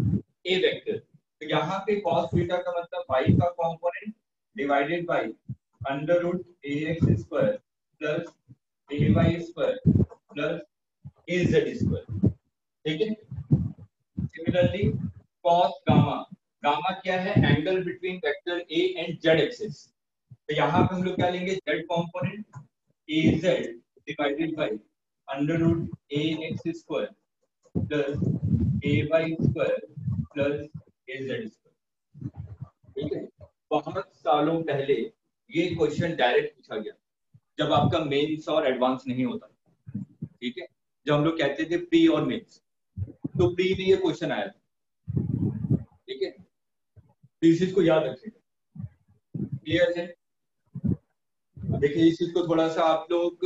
a vector, तो यहाँ पे cos बीटा का मतलब y का component divided by under root ax square plus ay square plus az square, ठीक है। सिमिलरली cos गामा, गामा क्या है, angle between vector a and z axis, तो यहाँ पे हम लोग क्या लेंगे, z component az divided by under root ax square plus ay square plus az square, ठीक है। बहुत सालों पहले ये क्वेश्चन डायरेक्ट पूछा गया जब आपका मेंस और एडवांस नहीं होता, ठीक है, जब हम लोग कहते थे प्री और मेंस, तो प्री में ये क्वेश्चन आया था, ठीक है, तो इस चीज को याद रखिएगा। क्लियर है? देखिए इस चीज को थोड़ा सा आप लोग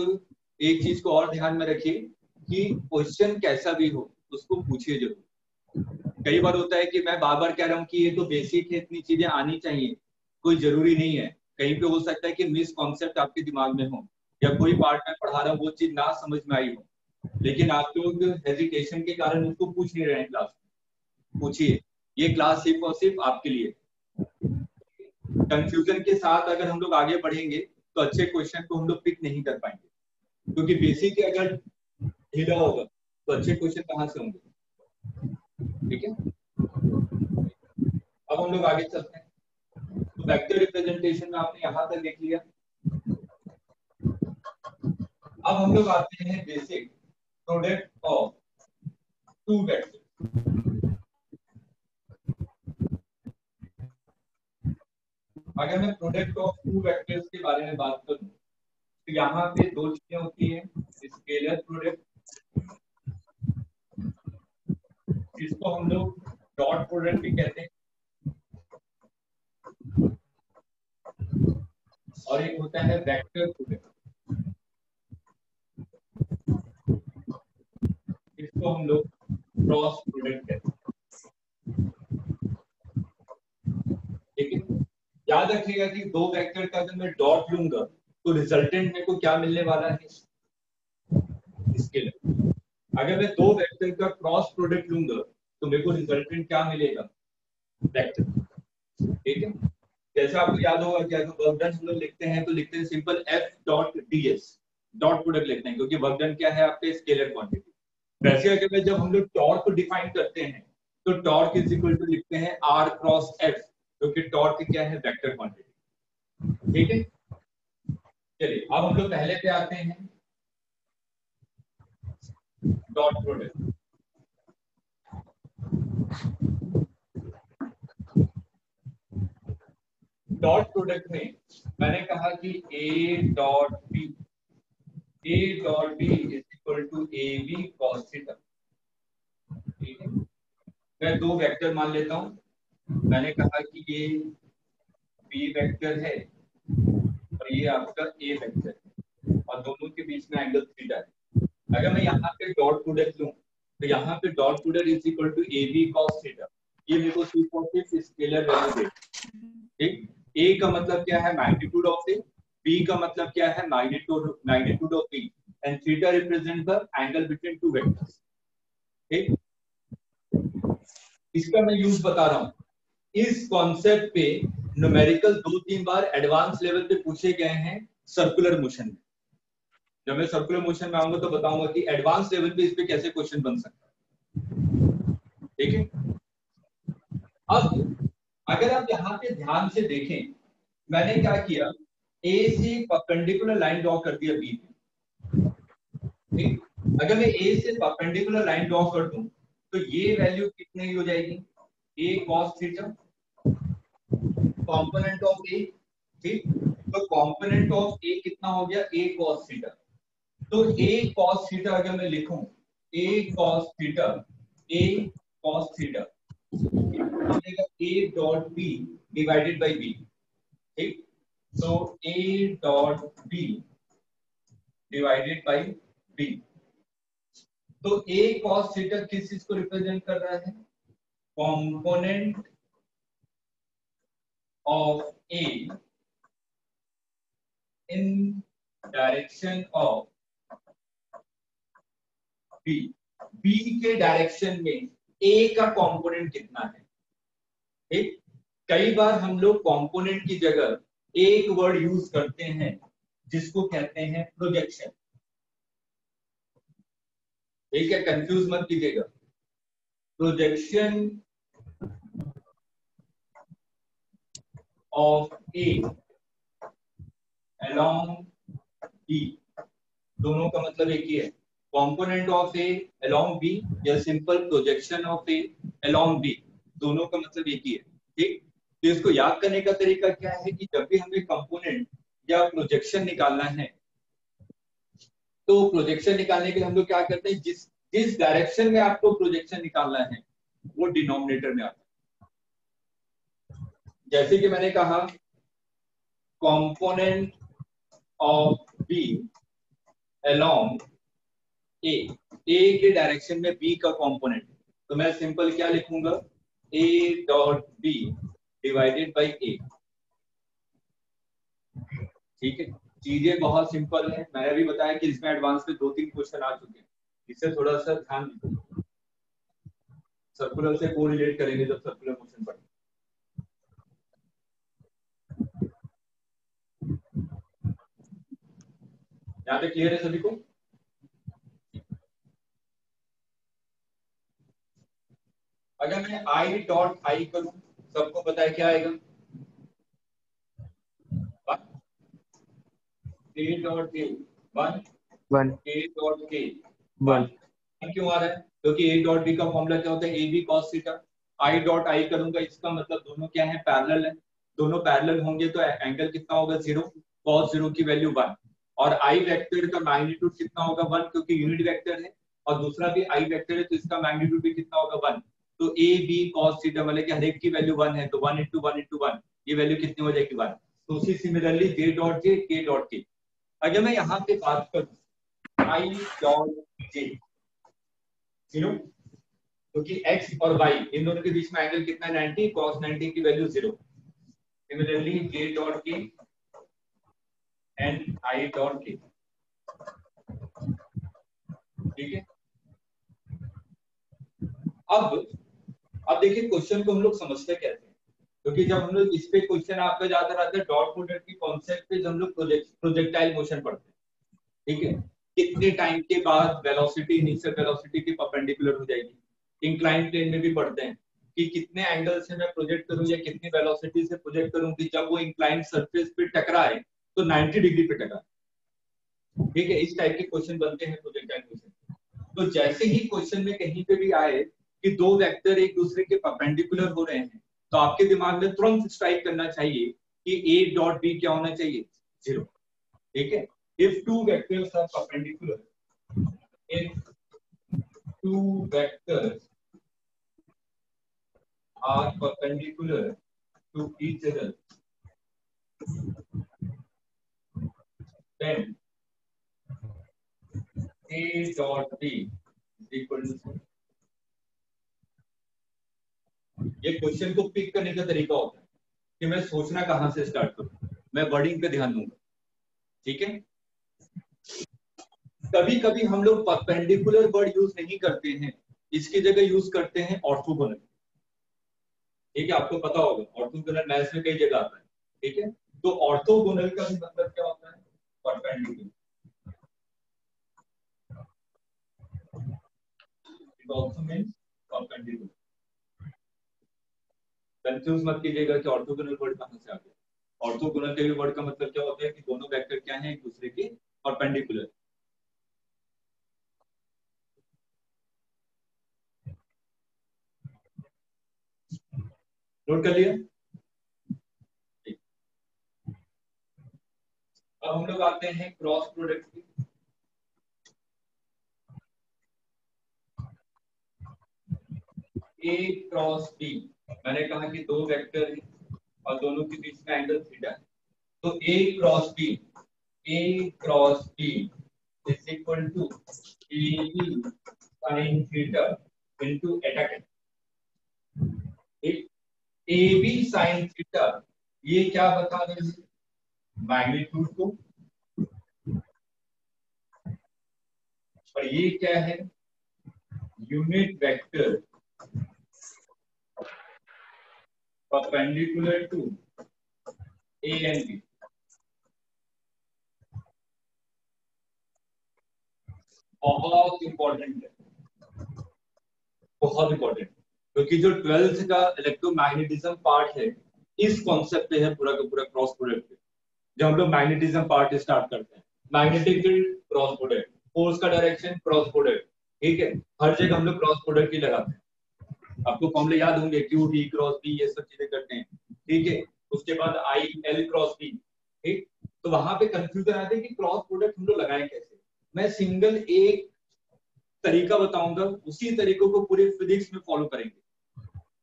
एक चीज को और ध्यान में रखिए कि क्वेश्चन कैसा भी हो उसको पूछिए जरूर। कई बार होता है कि मैं बार बार कह रहा हूँ कि ये तो बेसिक है, इतनी चीजें आनी चाहिए, कोई जरूरी नहीं है, कहीं पे हो सकता है कि मिस कॉन्सेप्ट आपके दिमाग में हो या कोई पार्ट में पढ़ा रहा हूँ वो चीज ना समझ में आई हो, लेकिन आप लोग हेजिटेशन के कारण उसको पूछ नहीं रहे हैं क्लास में। पूछिए, ये क्लास सिर्फ और सिर्फ आपके लिए। कंफ्यूजन के साथ अगर हम लोग आगे बढ़ेंगे तो अच्छे क्वेश्चन को हम लोग पिक नहीं कर पाएंगे, क्योंकि बेसिक अगर ढीला होगा तो अच्छे क्वेश्चन कहाँ से होंगे, ठीक है। अब हम लोग आगे चलते हैं। तो वेक्टर रिप्रेजेंटेशन में आपने यहां तक देख लिया। अब हम लोग आते हैं basic product of two vector. अगर मैं प्रोडक्ट ऑफ टू वेक्टर्स के बारे में बात करूं तो यहाँ पे दो चीजें होती हैं, स्केलर प्रोडक्ट, इसको हम लोग डॉट प्रोडक्ट भी कहते हैं, और एक होता है वेक्टर प्रोडक्ट, इसको हम लोग क्रॉस प्रोडक्ट कहते हैं। ठीक है, याद रखिएगा कि दो वेक्टर का अगर मैं डॉट लूंगा तो रिजल्टेंट मेरे को क्या मिलने वाला है, स्केलर। अगर मैं दो वेक्टर का क्रॉस प्रोडक्ट लूंगा तो मेरे को रिजल्टेंट क्या मिलेगा, वेक्टर। ठीक है, जैसे आपको याद होगा कि अगर वर्क डन हम लोग लिखते हैं तो लिखते हैं simple f dot ds, dot product लिखते हैं क्योंकि वर्क डन क्या है आपके स्केलर क्वांटिटी। वैसे अगर मैं जब हम लोग टॉर्क को डिफाइन करते हैं तो टॉर्क इज इक्वल टू लिखते हैं r क्रॉस f, क्योंकि टॉर्क क्या है, वेक्टर क्वांटिटी। ठीक है, चलिए अब हम लोग पहले पे आते हैं, डॉट प्रोडक्ट। डॉट प्रोडक्ट में मैंने कहा कि a dot b is equal to ab cos theta. ठीक है, मैं दो वेक्टर मान लेता हूं, मैंने कहा कि ये b वेक्टर है और ये आपका a वेक्टर है और दोनों के बीच में एंगल थीटा है। अगर मैं यहाँ पे डॉट प्रोडक्ट लूं तो यहाँ पे dot product is equal to ab cos theta, ये मेरे को सुपरफिशियल स्केलर वैल्यू देगा। ठीक, a का मतलब क्या है, मैग्नीट्यूड ऑफ a, b का मतलब क्या है, magnitude of b, and theta represent the angle between two vectors. ठीक, इसका मैं यूज बता रहा हूं। इस कॉन्सेप्ट पे न्यूमेरिकल 2-3 बार एडवांस लेवल पे पूछे गए हैं सर्कुलर मोशन में। जब मैं सर्कुलर मोशन में आऊंगा तो बताऊंगा कि एडवांस लेवल पे इस पे कैसे क्वेश्चन बन सकता है। ठीक है, अब अगर आप यहाँ पे ध्यान से देखें, मैंने क्या किया, ए से परपेंडिकुलर लाइन ड्रॉ कर दिया बी में। ठीक, अगर मैं ए से परपेंडिकुलर लाइन ड्रॉ कर दूं तो ये वैल्यू कितनी हो जाएगी, a cos theta, component of a। ठीक, तो कंपोनेंट ऑफ a कितना हो गया, a cos थीटा। तो a cos थीटा अगर मैं लिखूं, a cos theta, a cos theta a dot b divided by b। ठीक, तो a dot b divided by b। तो a cos थीटा किस चीज को रिप्रेजेंट कर रहा है, component of a in direction of b, b के डायरेक्शन में a का कंपोनेंट कितना है। ठीक, कई बार हम लोग कंपोनेंट की जगह एक वर्ड यूज करते हैं जिसको कहते हैं प्रोजेक्शन। ठीक है, कंफ्यूज मत कीजिएगा, projection of a along b, दोनों का मतलब एक ही है, component of a along b या simple projection of a along b, दोनों का मतलब एक ही है। ठीक, तो इसको याद करने का तरीका क्या है कि जब भी हमें कंपोनेंट या प्रोजेक्शन निकालना है तो प्रोजेक्शन निकालने के लिए हम लोग क्या करते हैं, जिस डायरेक्शन में आपको प्रोजेक्शन निकालना है वो डिनोमिनेटर में आता है। जैसे कि मैंने कहा component of b along a, a के डायरेक्शन में b का कंपोनेंट, तो मैं सिंपल क्या लिखूंगा, a dot b divided by a। ठीक है, चीजें बहुत सिंपल है, मैंने भी बताया कि इसमें एडवांस में 2-3 क्वेश्चन आ चुके हैं, इससे थोड़ा सा ध्यान दीजिए, सर्कुलर से कोरिलेट करेंगे जब सर्कुलर मोशन पढ़ेंगे। यहाँ पे क्लियर है सभी को। अगर मैं i डॉट i करूं, सबको पता है क्या आएगा, a dot a 1, a dot k 1। क्यों आ रहा है, क्योंकि a डॉट b का फॉर्मूला क्या होता है, ab cos theta. i dot i करूंगा, इसका मतलब दोनों क्या है, पैरेलल है, दोनों पैरेलल होंगे तो एंगल कितना होगा, 0, cos 0 की वैल्यू 1, और i वेक्टर का मैग्नीट्यूड कितना होगा, 1, क्योंकि यूनिट वेक्टर है, और दूसरा भी i वेक्टर है तो इसका मैग्नीट्यूड भी कितना होगा, 1। तो ए बी कॉस थीटा मतलब कि हर एक की वैल्यू 1 है, तो 1 इंटू 1 इंटू 1 ये वैल्यू कितनी हो जाएगी 1। तो उसी सिमिलरली जे डॉट जे के डॉट के, अगर मैं यहाँ पे बात करूँ आई डॉट जे, क्योंकि x और y इन दोनों के बीच में एंगल कितना है 90, cos 90 की value 0। Similarly j dot k and i dot k, ठीक है। अब देखिए क्वेश्चन को हम लोग समझते कैसे हैं, क्योंकि जब हम लोग इस पे क्वेश्चन आपका ज्यादा रहता है डॉट प्रोडक्ट की कॉन्सेप्ट पे, जब हम लोग प्रोजेक्टाइल मोशन पढ़ते हैं, ठीक है, कितने टाइम के बाद वेलोसिटी इनिशियल वेलोसिटी की परपेंडिकुलर हो जाएगी। इंक्लाइन प्लेन में भी पढ़ते हैं कि कितने एंगल से मैं प्रोजेक्ट करूं या कितनी वेलोसिटी से प्रोजेक्ट करूं कि जब वो इंक्लाइन सरफेस पे टकराए तो 90 डिग्री पे टकराए, ठीक है। इस टाइप के क्वेश्चन बनते हैं प्रोजेक्टाइल मोशन। तो जैसे ही क्वेश्चन में कहीं पे भी आए कि दो वेक्टर एक दूसरे के परपेंडिकुलर हो रहे हैं, तो आपके दिमाग में तुरंत स्ट्राइक करना चाहिए कि ए डॉट बी क्या होना चाहिए 0, ठीक है। If two vectors are perpendicular, if two vectors are perpendicular to each other, then A dot B is equal to 0। ये क्वेश्चन को पिक करने का तरीका होता है कि मैं सोचना कहां से स्टार्ट करूं, मैं वर्डिंग पे ध्यान दूंगा, ठीक है। कभी कभी हम लोग परपेंडिकुलर वर्ड यूज नहीं करते हैं, इसकी जगह यूज करते हैं ऑर्थोगोनल, ठीक है। आपको पता होगा ऑर्थोगोनल मैथ्स में कई जगह आता है, ठीक है। तो ऑर्थोगोनल का भी मतलब क्या होता है, perpendicular. It also means perpendicular. Confuse मत कीजिएगा कि ऑर्थोगोनल वर्ड कहां से आ गया। ऑर्थोगोनल के भी वर्ड का मतलब क्या होता है कि दोनों वेक्टर क्या हैं एक दूसरे के परपेंडिकुलर। नोट कर लिया। अब हम लोग आते हैं क्रॉस प्रोडक्ट की। ए क्रॉस बी, मैंने कहा कि दो वेक्टर हैं और दोनों के बीच में एंगल थीटा, तो A cross B is equal to A B sine theta into eta cap. A B sine theta ये क्या बता रहे हैं, मैग्नीट्यूड को, और ये क्या है, unit vector perpendicular to A and B. बहुत इंपॉर्टेंट है, बहुत इंपॉर्टेंट, क्योंकि जो 12th का इलेक्ट्रोमैग्नेटिज्म पार्ट है इस कॉन्सेप्ट पे है पूरा का पूरा क्रॉस प्रोडक्ट पे। जब हम लोग मैग्नेटिज्म पार्ट स्टार्ट करते हैं, magnetic field cross product, force का डायरेक्शन क्रॉस प्रोडक्ट, ठीक है। हर जगह हम लोग क्रॉस प्रोडक्ट ही लगाते हैं। आपको फॉर्मूले याद होंगे, क्यू डी क्रॉस बी, ये सब चीजें करते हैं, ठीक है। उसके बाद आई एल क्रॉस बी, ठीक। तो वहां पे कंफ्यूजन आते हैं कि क्रॉस प्रोडक्ट हम लोग लगाएं कैसे। मैं सिंगल एक तरीका बताऊंगा, उसी तरीकों को पूरे फिजिक्स में फॉलो करेंगे,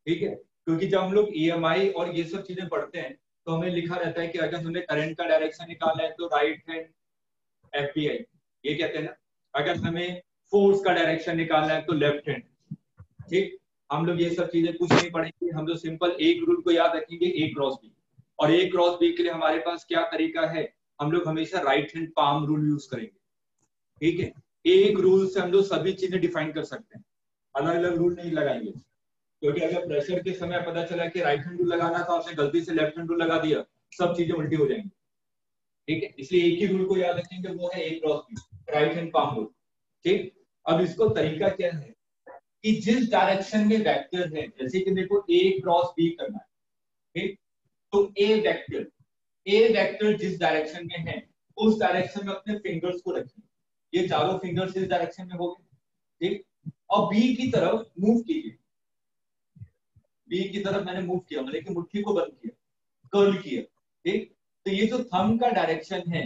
ठीक है। क्योंकि जब हम लोग ईएमआई और ये सब चीजें पढ़ते हैं तो हमें लिखा रहता है कि अगर हमने करंट का डायरेक्शन निकालना है तो राइट हैंड एफबीआई, ये कहते हैं ना। अगर हमें फोर्स का डायरेक्शन निकालना है तो लेफ्ट हैंड, ठीक। हम लोग ये सब चीजें कुछ नहीं पढ़ेंगे, हम लोग सिंपल एक रूल को याद रखेंगे, ए क्रॉस बी। और ए क्रॉस बी के लिए हमारे पास क्या तरीका है, हम लोग हमेशा right hand palm rule use करेंगे, ठीक है। एक रूल से हम लोग सभी चीजें डिफाइन कर सकते हैं, अलग अलग रूल नहीं लगाएंगे। क्योंकि अगर प्रेशर के समय पता चला कि राइट हैंड रूल लगाना तो आपने गलती से लेफ्ट हैंड रूल लगा दिया, सब चीजें उल्टी हो जाएंगी, ठीक है। इसलिए एक ही रूल को याद रखेंगे, वो है A cross B, right hand palm rule, ठीक। अब इसको तरीका क्या है कि जिस डायरेक्शन में वेक्टर है, जैसे कि देखो ए क्रॉस बी करना है, ठीक। तो ए वेक्टर जिस डायरेक्शन में है उस डायरेक्शन में अपने फिंगर्स को रखिए, ये चारों फिंगर्स इस डायरेक्शन में हो गए, ठीक। और बी की तरफ मूव कीजिए, बी की तरफ मैंने मूव किया, मतलब कि मुट्ठी को बंद किया, कर्ल किया, ठीक। तो ये जो थंब का डायरेक्शन है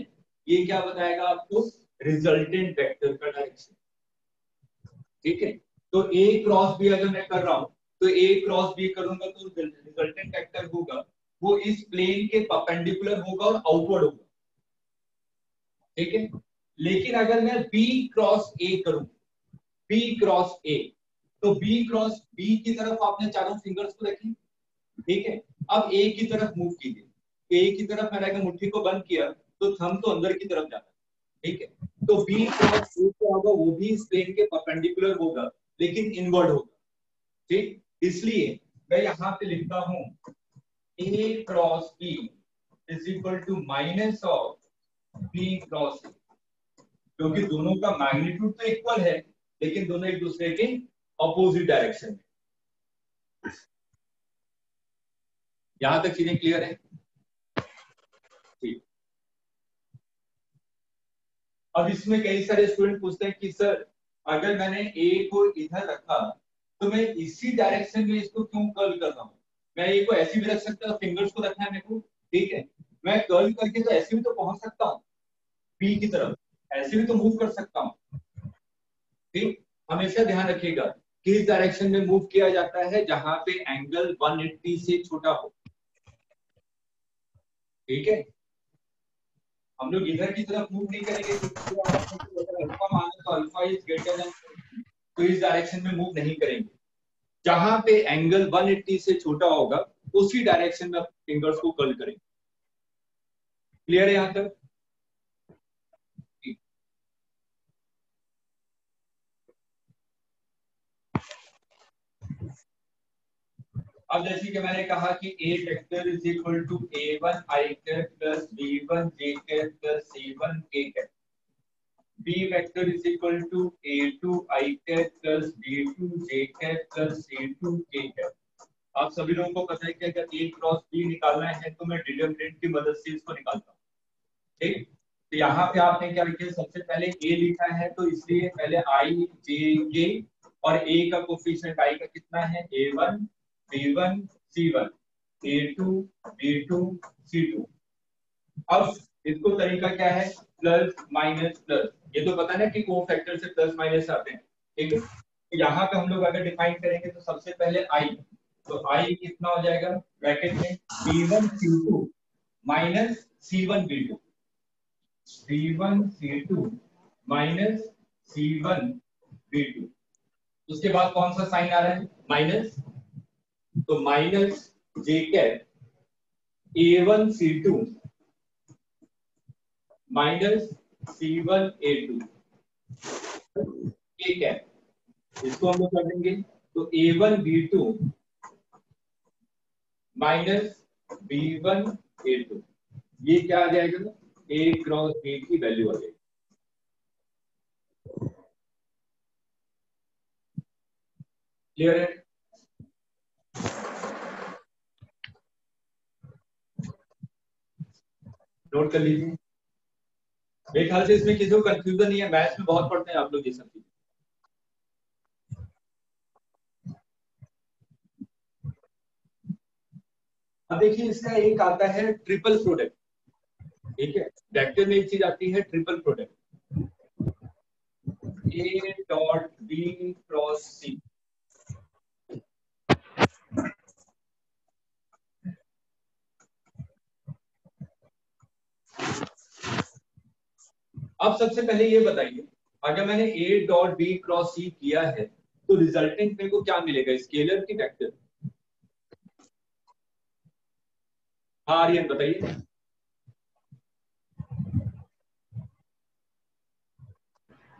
ये क्या बताएगा आपको, रिजल्टेंट वेक्टर का डायरेक्शन, ठीक है। तो ए क्रॉस बी अगर मैं कर रहा हूं तो ए क्रॉस बी करूंगा तो रिजल्टेंट वेक्टर होगा वो इस प्लेन के परपेंडिकुलर होगा और आउटवर्ड होगा, ठीक है। लेकिन अगर मैं बी क्रॉस ए करूं, बी क्रॉस ए, तो बी क्रॉस बी की तरफ आपने चारों फिंगर्स को रखी, ठीक है। अब ए की तरफ मूव कीजिए, ए की तरफ मैंने अगर मुट्ठी को बंद किया तो थंब तो अंदर की तरफ जाता है, ठीक है। तो बी क्रॉस ए क्या होगा, वो भी इस प्लेन के परपेंडिकुलर होगा लेकिन इनवर्ड होगा, ठीक। इसलिए मैं यहां पे लिखता हूं A cross B is equal to minus of B cross A, क्योंकि दोनों का मैग्नीट्यूड तो इक्वल है लेकिन दोनों एक दूसरे के ऑपोजिट डायरेक्शन में। यहां तक चीजें क्लियर है, ठीक। अब इसमें कई सारे स्टूडेंट पूछते हैं कि सर अगर मैंने ए को इधर रखा तो मैं इसी डायरेक्शन में इसको क्यों कर्ल कर रहा हूं, मैं ए को ऐसे भी रख सकता हूं, फिंगर्स को रखना है मेरे को, ठीक है। मैं कर्ल करके तो ऐसे भी तो पहुंच सकता हूं बी की तरफ, ऐसे भी तो मूव कर सकता हूं, ठीक। हमेशा ध्यान रखिएगा किस डायरेक्शन में मूव किया जाता है, जहां पे एंगल 180 से छोटा हो, ठीक है। हम लोग इधर की तरफ मूव नहीं करेंगे क्योंकि अल्फा माना तो अल्फा इज ग्रेटर देन, तो इस डायरेक्शन में मूव नहीं करेंगे। जहां पे एंगल 180 से छोटा होगा उसी डायरेक्शन में फिंगर्स को कर्ल करेंगे। क्लियर है यहां तक? अब जैसे कि मैंने कहा कि a vector is equal to a1 i cap plus b1 j cap plus c1 k cap, b vector is equal to a2 i cap plus b2 j cap plus c2 k cap. आप सभी लोगों को पता है कि अगर a क्रॉस b निकालना है तो मैं डिटरमिनेंट की मदद से इसको निकालता हूं, ठीक। तो यहाँ पे आपने क्या किया, सबसे पहले a लिखा है तो इसलिए पहले i j k और a का कोफिशिएंट i का कितना है a1 b1 c1 a2 b2 c2। अब इसको तरीका क्या है, प्लस माइनस प्लस, ये तो पता ना कि को फैक्टर से प्लस माइनस आते हैं, ठीक है। तो यहाँ पे हम लोग अगर डिफाइन करेंगे तो सबसे पहले i, तो i कितना हो जाएगा ब्रैकेट में b1 c2 minus c1 b2, c1 c2 minus c1 b2। उसके बाद कौन सा साइन आ रहा है माइनस, तो minus j cap a1 c2 minus c1 a2 k cap, इसको हम लोग कर देंगे तो a1 b2 minus b1 a2, ये क्या आ जाएगा a क्रॉस b की वैल्यू आ जाएगी। क्लियर है? नोट कर लीजिए, मेरे ख्याल से इसमें किसी को कंफ्यूजन नहीं है, मैथ्स में बहुत पढ़ते हैं आप लोग ये सब चीजें। अब देखिए इसका एक आता है ट्रिपल प्रोडक्ट, ठीक है। वेक्टर में एक चीज आती है triple product, a dot b cross c। अब सबसे पहले ये बताइए अगर मैंने a dot b cross c किया है तो रिजल्टेंट मेरे को क्या मिलेगा, स्केलर की वेक्टर? हाँ आर्यन बताइए।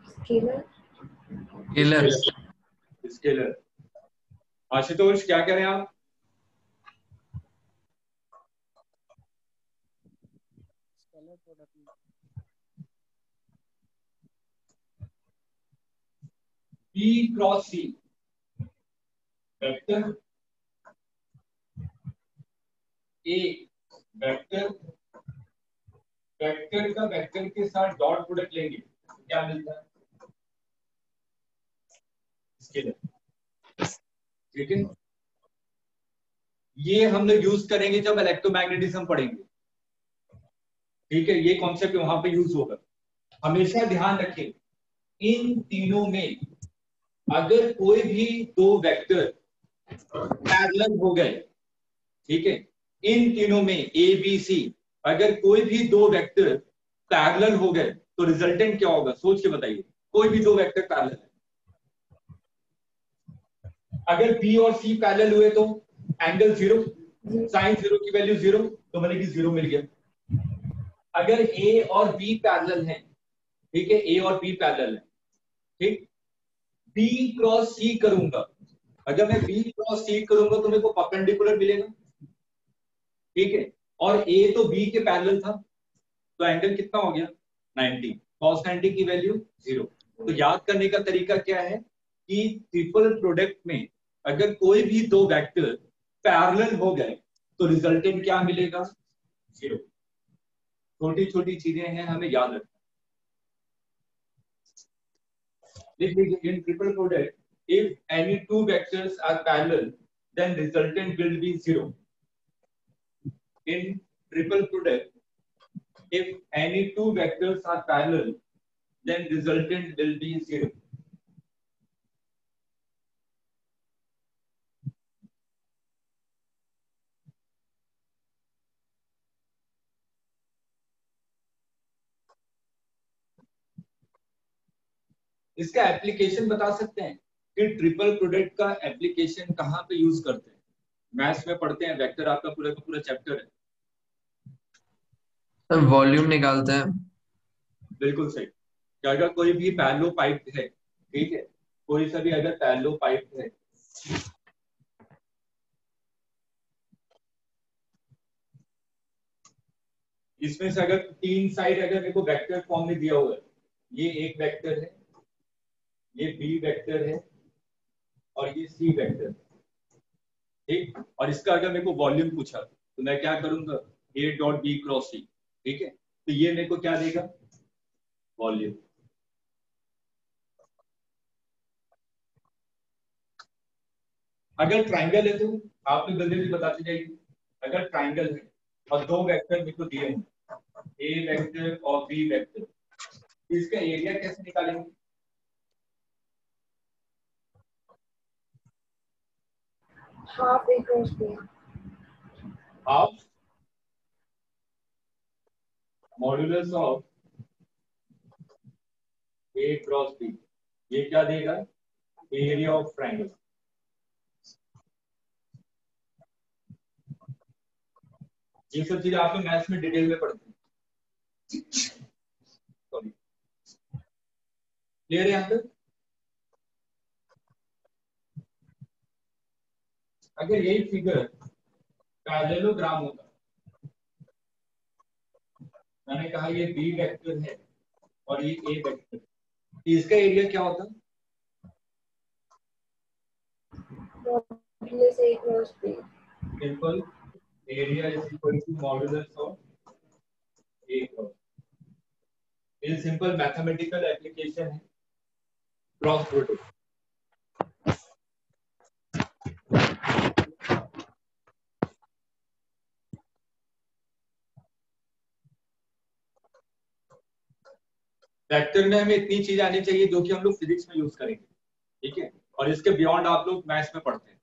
स्केलर। स्केलर। आशुतोष क्या कह रहे हैं आप? B cross C vector, A vector, vector का वेक्टर के साथ डॉट प्रोडक्ट लेंगे तो क्या मिलता है स्केलर, ठीक है। ये हम लोग यूज करेंगे जब इलेक्ट्रोमैग्नेटिज्म पढ़ेंगे, ठीक है। ये कॉन्सेप्ट वहां पे यूज होगा। हमेशा ध्यान रखें इन तीनों में अगर कोई भी दो वेक्टर पैरेलल हो गए, ठीक है, इन तीनों में ए बी सी, अगर कोई भी दो वेक्टर पैरेलल हो गए तो रिजल्टेंट क्या होगा, सोच के बताइए। कोई भी दो वेक्टर पैरेलल है, अगर बी और सी पैरेलल हुए तो एंगल 0, साइन 0 की वैल्यू 0, तो मैंने कि 0 मिल गया। अगर ए और बी पैरेलल हैं, ठीक है, ए और बी पैरेलल है, ठीक, बी क्रॉस सी करूंगा, अगर मैं बी क्रॉस सी करूंगा तो मेरे को परपेंडिकुलर मिलेगा, ठीक है, और ए तो बी के पैरेलल था, तो एंगल कितना हो गया 90, cos 90 की वैल्यू 0। तो याद करने का तरीका क्या है कि ट्रिपल प्रोडक्ट में अगर कोई भी दो वेक्टर पैरेलल हो गए तो रिजल्टेंट क्या मिलेगा, 0। छोटी छोटी चीजें हैं, हमें याद रखना। लिख लीजिए, in triple product if any two vectors are parallel then resultant will be 0। In triple product if any two vectors are parallel then resultant will be 0। इसका एप्लीकेशन बता सकते हैं कि ट्रिपल प्रोडक्ट का एप्लीकेशन कहां पे यूज करते हैं। मैथ्स में पढ़ते हैं, वेक्टर आपका पूरा का पूरा चैप्टर है। वॉल्यूम निकालते हैं। बिल्कुल सही। कि अगर कोई भी पैरेलल पाइप है, ठीक है, कोई सा भी अगर पैरेलल पाइप है, इसमें से अगर तीन साइड अगर मेरे को वेक्टर फॉर्म में दिया हुआ है, ये एक वेक्टर है, ये बी वेक्टर है और ये सी वेक्टर है, ठीक, और इसका अगर मेरे को वॉल्यूम पूछा तो मैं क्या करूंगा, ए डॉट बी क्रॉस सी, ठीक है, तो ये मेरे को क्या देगा, वॉल्यूम। अगर ट्राइंगल है तो आपने जल्दी जल्दी बताती जाएगी। अगर ट्राइंगल है और दो वेक्टर मेरे को दिए हैं, ए वेक्टर और बी वेक्टर, इसका एरिया कैसे निकालेंगे, half A cross B, half modulus of A cross B, ये क्या देगा, एरिया ऑफ ट्राइंगल। ये सब चीजें आप लोग मैथ्स में डिटेल में पढ़ते हैं, क्लियर है यहाँ पे। अगर यही फिगर पैरेललोग्राम होता, मैंने कहा ये बी वेक्टर है और ये ए वेक्टर, तो इसका एरिया क्या होता, modulus A cross B, simple, area is equal to modulus of A cross. ये सिंपल मैथमेटिकल एप्लीकेशन है क्रॉस प्रोडक्ट। वेक्टर में हमें इतनी चीज आनी चाहिए जो कि हम लोग फिजिक्स में यूज करेंगे, ठीक है, और इसके बियॉन्ड आप लोग मैथ्स में पढ़ते हैं,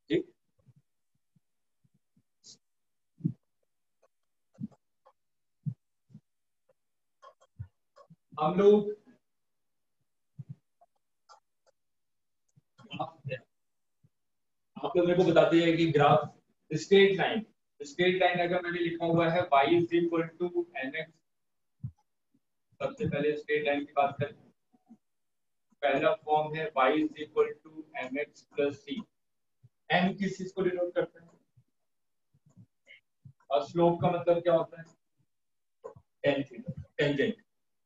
ठीक। हम लोग आप लोग मेरे को बताते हैं कि graph, straight line, straight line अगर मैंने लिखा हुआ है y is equal to mx, सबसे पहले स्ट्रेट लाइन की बात करें, पहला फॉर्म है y is equal to mx plus c। m किस चीज को डिनोट करता है, और स्लोप का मतलब क्या होता है, tan थीटा, टेंजेंट,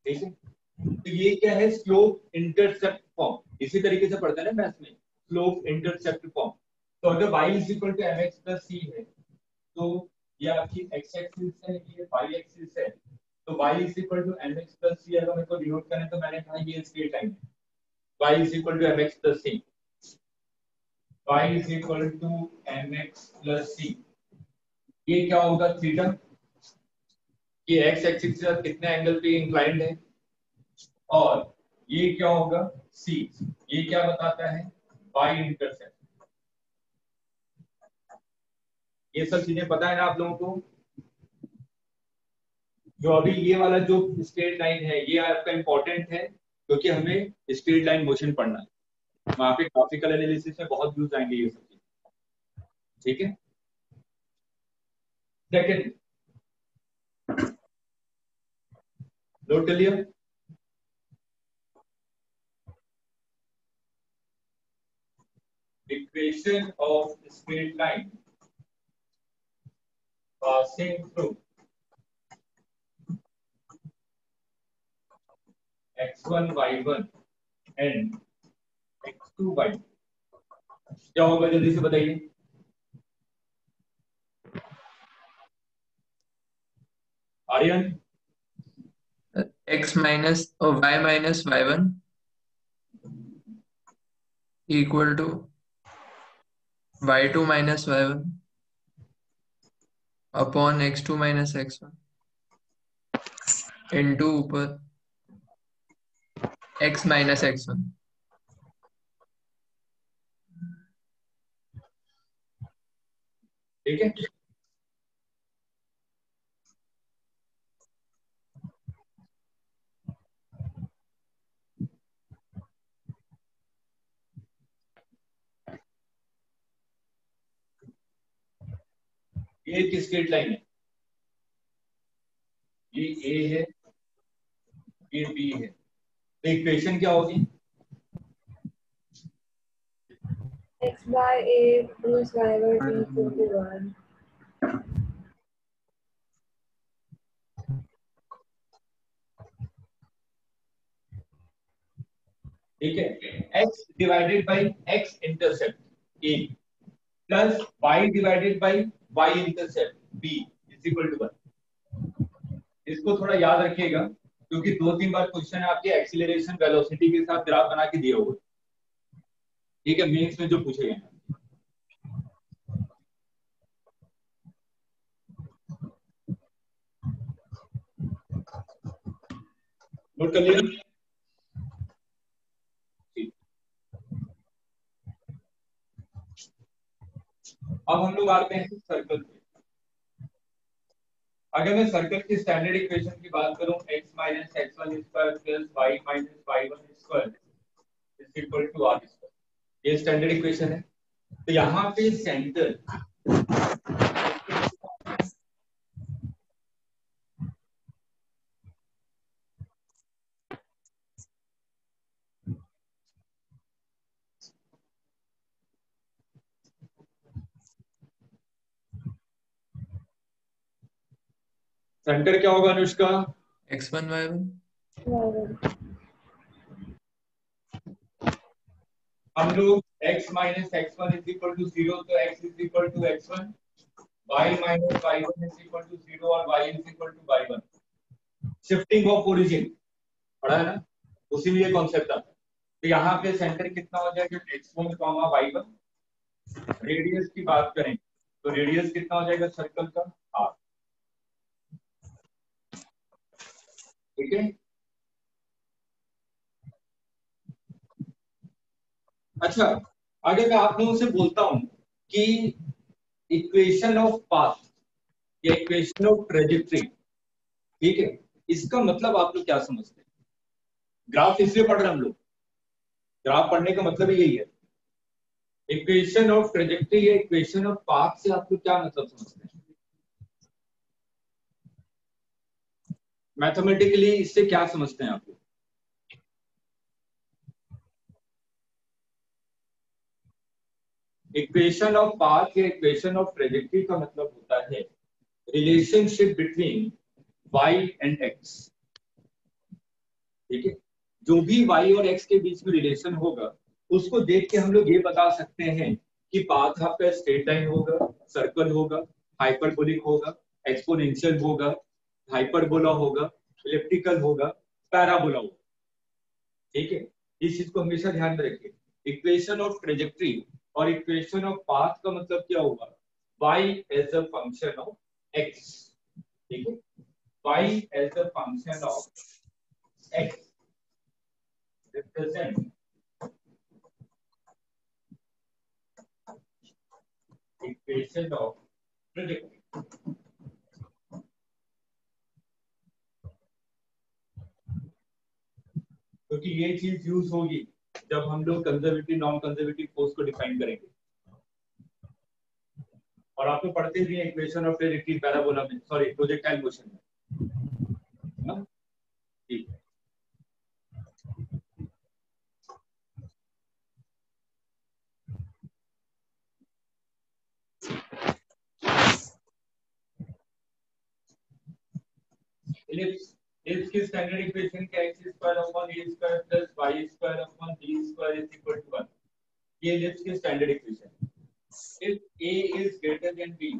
ठीक है। तो ये क्या है, स्लोप इंटरसेप्ट फॉर्म, इसी तरीके से पढ़ते हैं ना मैथ्स में, स्लोप इंटरसेप्ट फॉर्म। तो अगर y is equal to mx plus c है तो ये आपकी x एक्सिस है, ये y एक्सिस है, तो y is equal to mx plus c अगर मेरे को डिनोट करना है तो मैंने कहा ये स्ट्रेट लाइन है, y is equal to mx plus c, y is equal to mx plus c, ये क्या होगा, थीटा, ये x एक्सिस के साथ कितने एंगल पे इंक्लाइंड है, और ये क्या होगा c, ये क्या बताता है, y इंटरसेप्ट, ये सब चीजें पता है ना आप लोगों को? जो अभी ये वाला जो स्ट्रेट लाइन है ये आपका इंपॉर्टेंट है क्योंकि हमें स्ट्रेट लाइन मोशन पढ़ना है। वहां पे ग्राफिकल एनालिसिस में बहुत यूज आएंगे ये सब चीजें, ठीक है। सेकंड, नोट कर लिया? Equation of straight line passing through x1 y1 and x2 y, क्या होगा जल्दी से बताइए? आर्यन? x माइनस और y minus y1 equal to y2 minus y1 upon x2 minus x1 into ऊपर x माइनस x1। ठीक है, ये एक स्ट्रेट लाइन है, ये ए है, ये बी है, तो इक्वेशन क्या होगी? x by a plus y by b equal to 1. ठीक है, x divided by x intercept A plus y divided by y intercept b is equal to 1। इसको थोड़ा याद रखिएगा क्योंकि 2-3 बार क्वेश्चन आपके एक्सीलरेशन वेलोसिटी के साथ ग्राफ बना के दिए होंगे, ठीक है, मेंस में जो पूछे गए। नोट कर लिया? अब हम लोग आते हैं सर्कल पे। अगर मैं सर्कल की स्टैंडर्ड इक्वेशन की बात करूं x minus x1 square plus y minus y1 square is equal to r square, ये स्टैंडर्ड इक्वेशन है। तो यहाँ पे सेंटर सेंटर क्या होगा अनुष्का? x1 y1 y1. हम लोग x minus x1 is equal to 0, तो x is equal to x1, y minus y1 is equal to 0 और y is equal to y1। Shifting of origin पढ़ा है ना, उसी में ये कॉन्सेप्ट आता है। तो यहाँ पे सेंटर कितना हो जाएगा? x1, y1। रेडियस की बात करें तो रेडियस कितना हो जाएगा सर्कल का? r। ठीक है, अच्छा, अगर मैं आप लोगों से बोलता हूं कि इक्वेशन ऑफ पाथ या इक्वेशन ऑफ ट्रेजेक्टरी, ठीक है, इसका मतलब आप लोग क्या समझते हैं? ग्राफ इसलिए पढ़ रहे हैं हम लोग, ग्राफ पढ़ने का मतलब ही यही है। इक्वेशन ऑफ ट्रेजेक्टरी या इक्वेशन ऑफ पाथ से आप लोग क्या मतलब समझते हैं? मैथमेटिकली इससे क्या समझते हैं आप लोग? इक्वेशन ऑफ पाथ या इक्वेशन ऑफ ट्रेजेक्टरी का मतलब होता है relationship between y and x। ठीक है, जो भी y और x के बीच में रिलेशन होगा उसको देख के हम लोग ये बता सकते हैं कि पाथ आपका स्ट्रेट लाइन होगा, सर्कल होगा, हाइपरबोलिक होगा, एक्सपोनेंशियल होगा, हाइपरबोला होगा, एलिप्टिकल होगा, पैराबोला होगा। ठीक है, इस चीज को हमेशा ध्यान में रखिए। इक्वेशन ऑफ ट्रेजेक्टरी और इक्वेशन ऑफ पाथ का मतलब क्या होगा? y as a function of x। ठीक है, y as a function of x represent equation of क्योंकि ये चीज यूज होगी जब हम लोग कंजर्वेटिव नॉन कंजर्वेटिव फोर्स को डिफाइन करेंगे, और आपको पढ़ते भी हैं इक्वेशन ऑफ रेक्टिव पैराबोला में, सॉरी प्रोजेक्टाइल मोशन में। ठीक है, इलिप्स की स्टैंडर्ड इक्वेशन क्या है? x square upon a square plus y square upon b square is equal to 1। ये इलिप्स की standard equation. If a is greater than b,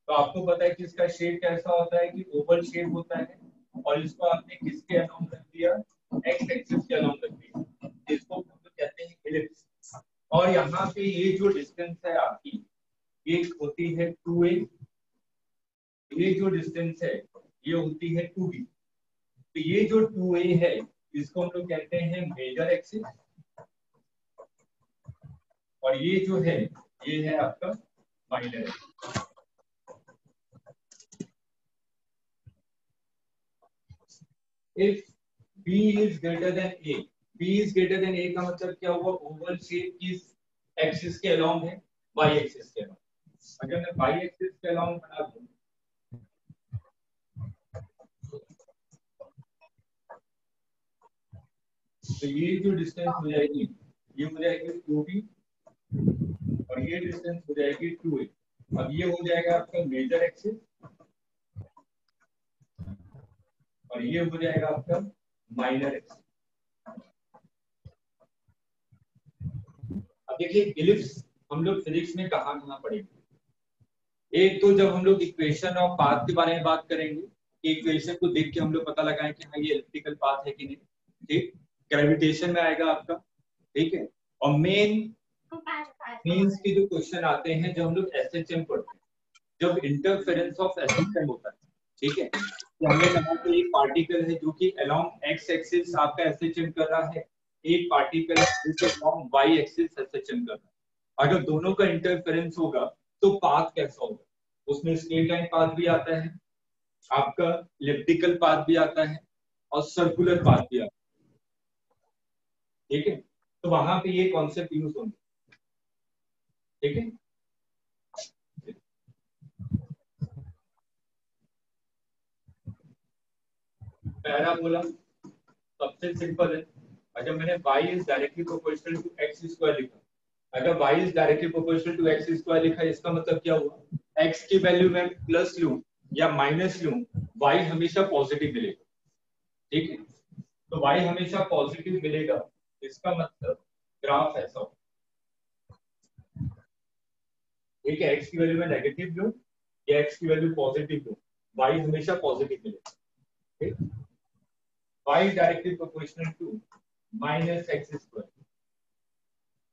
तो आपको पता है कि इसका शेप कैसा होता है कि ओवल शेप होता है, और इसको आपने किसके अलोंग रख दिया? x एक्सिस के अलोंग रख दिया, इसको हम लोग कहते हैं इलिप्स। और यहाँ पे ये जो डिस्टेंस है आपकी, ये होती है 2a, ये जो डिस्टेंस है ये होती है 2b। तो ये जो 2a है इसको हम लोग कहते हैं मेजर एक्सिस, और ये जो है ये है आपका minor axis. If b is greater than a, b is greater than a का मतलब क्या हुआ? ओवल शेप किस एक्सिस के अलोंग है? y एक्सिस के अलोंग। अगर मैं y एक्सिस के अलोंग बना दूं तो ये जो डिस्टेंस हो जाएगी ये हो जाएगी 2b, और ये डिस्टेंस हो जाएगी 2a। अब ये हो जाएगा आपका मेजर एक्सिस, और ये हो जाएगा आपका माइनर एक्सिस। अब देखिए इलिप्स हम लोग फिजिक्स में कहाँ कहाँ पढ़ेंगे? एक तो जब हम लोग इक्वेशन ऑफ पाथ के बारे में बात करेंगे, इक्वेशन को देख के हम लोग पता लगाएं कि हाँ ये इलेक्ट्रिकल पाथ है कि नहीं। ठीक, ग्रेविटेशन में आएगा आपका। ठीक है, और मेंस के जो क्वेश्चन आते हैं जब हम लोग एसएचएम पढ़ते हैं, जब इंटरफेरेंस ऑफ एसएचएम होता है। ठीक है, तो हमने कहा कि एक पार्टिकल है जो कि अलोंग एक्स एक्सिस आपका एसएचएम कर रहा है, एक पार्टिकल है जो अलोंग वाई एक्सिस एसएचएम कर रहा है। अगर दोनों का इंटरफेरेंस होगा तो पाथ कैसा होगा? उसमें स्ट्रेट लाइन पाथ भी आता है, आपका एलिप्टिकल पाथ भी आता है, और सर्कुलर पाथ भी आता है। ठीक है, तो वहां पे ये कॉन्सेप्ट यूज होंगे। ठीक है, पैराबोला सबसे सिंपल है। अगर मैंने y is directly proportional to x square लिखा, अगर y is directly proportional to x square लिखा, इसका मतलब क्या हुआ? x की वैल्यू में प्लस लूं या माइनस लूं, y हमेशा पॉजिटिव मिलेगा। ठीक है, तो y हमेशा पॉजिटिव मिलेगा, इसका मतलब ग्राफ ऐसा हो। ठीक है, x की वैल्यू में नेगेटिव लूं या x की वैल्यू पॉजिटिव लूं, y हमेशा पॉजिटिव मिलेगा। ठीक, y is directly proportional to minus x square।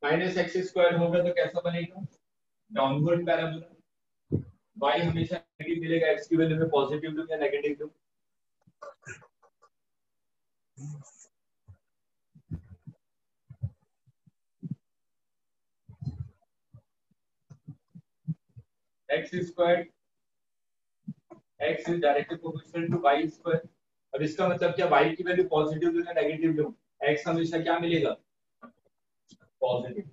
Minus x square होगा तो कैसा बनेगा? Downward parabola. y हमेशा नेगेटिव मिलेगा, x की वैल्यू में पॉजिटिव लूं या नेगेटिव लूं। x square x is directly proportional to y square. अब इसका मतलब क्या? y की वैल्यू पॉजिटिव लूं या नेगेटिव लूं, x हमेशा क्या मिलेगा? पॉजिटिव।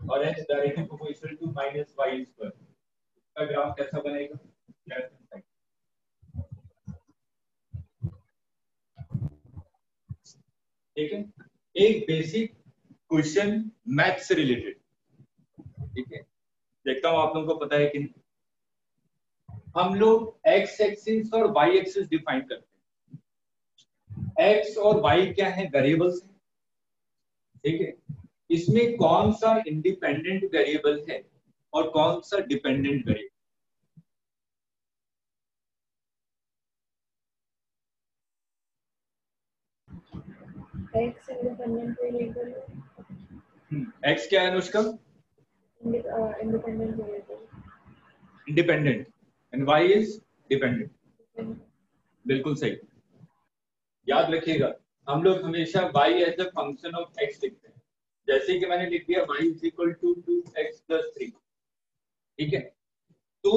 और x directly proportional to minus Y square, इसका ग्राफ कैसा बनेगा? ठीक है, एक बेसिक क्वेश्चन मैथ से रिलेटेड। ठीक है, देखता हूं आप लोगों को पता है कि नहीं। हम लोग x एक्सिस और y एक्सिस डिफाइन करते हैं। x और y क्या है? वेरिएबल्स हैं। ठीक है, इसमें कौन सा इंडिपेंडेंट वेरिएबल है और कौन सा dependent variable? X independent variable. x क्या है Anushka? Independent variable. Independent, and y is dependent. बिल्कुल सही। याद रखिएगा, हम लोग हमेशा y as a function of x लिखते हैं। जैसे कि मैंने लिख दिया y is equal to 2x plus 3, ठीक है। तो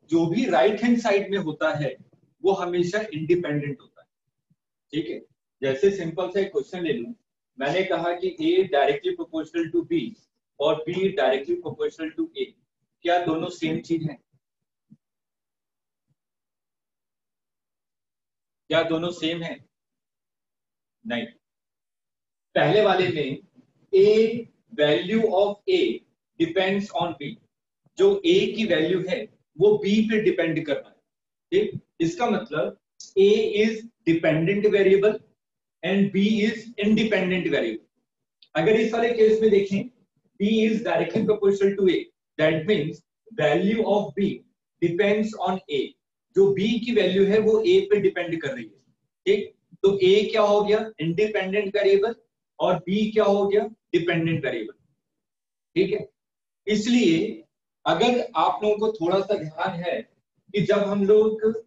जो भी राइट हैंड साइड में होता है वो हमेशा इंडिपेंडेंट होता है, ठीक है। जैसे सिंपल सा एक क्वेश्चन ले लूं, मैंने कहा कि a directly proportional to b और b directly proportional to a, क्या दोनों सेम चीज है? क्या दोनों सेम है? नहीं। पहले वाले में a value of a depends on b, जो a की वैल्यू है वो b पे डिपेंड कर रहा है, ठीक। इसका मतलब a is dependent variable and b is independent variable. अगर इस वाले केस में देखें b is directly proportional to a, that means value of b depends on a, जो b की वैल्यू है वो a पे डिपेंड कर रही है, ठीक। तो a क्या हो गया? इंडिपेंडेंट वेरिएबल, और b क्या हो गया? डिपेंडेंट वेरिएबल, ठीक है। इसलिए अगर आप लोगों को थोड़ा सा ध्यान है कि जब हम लोग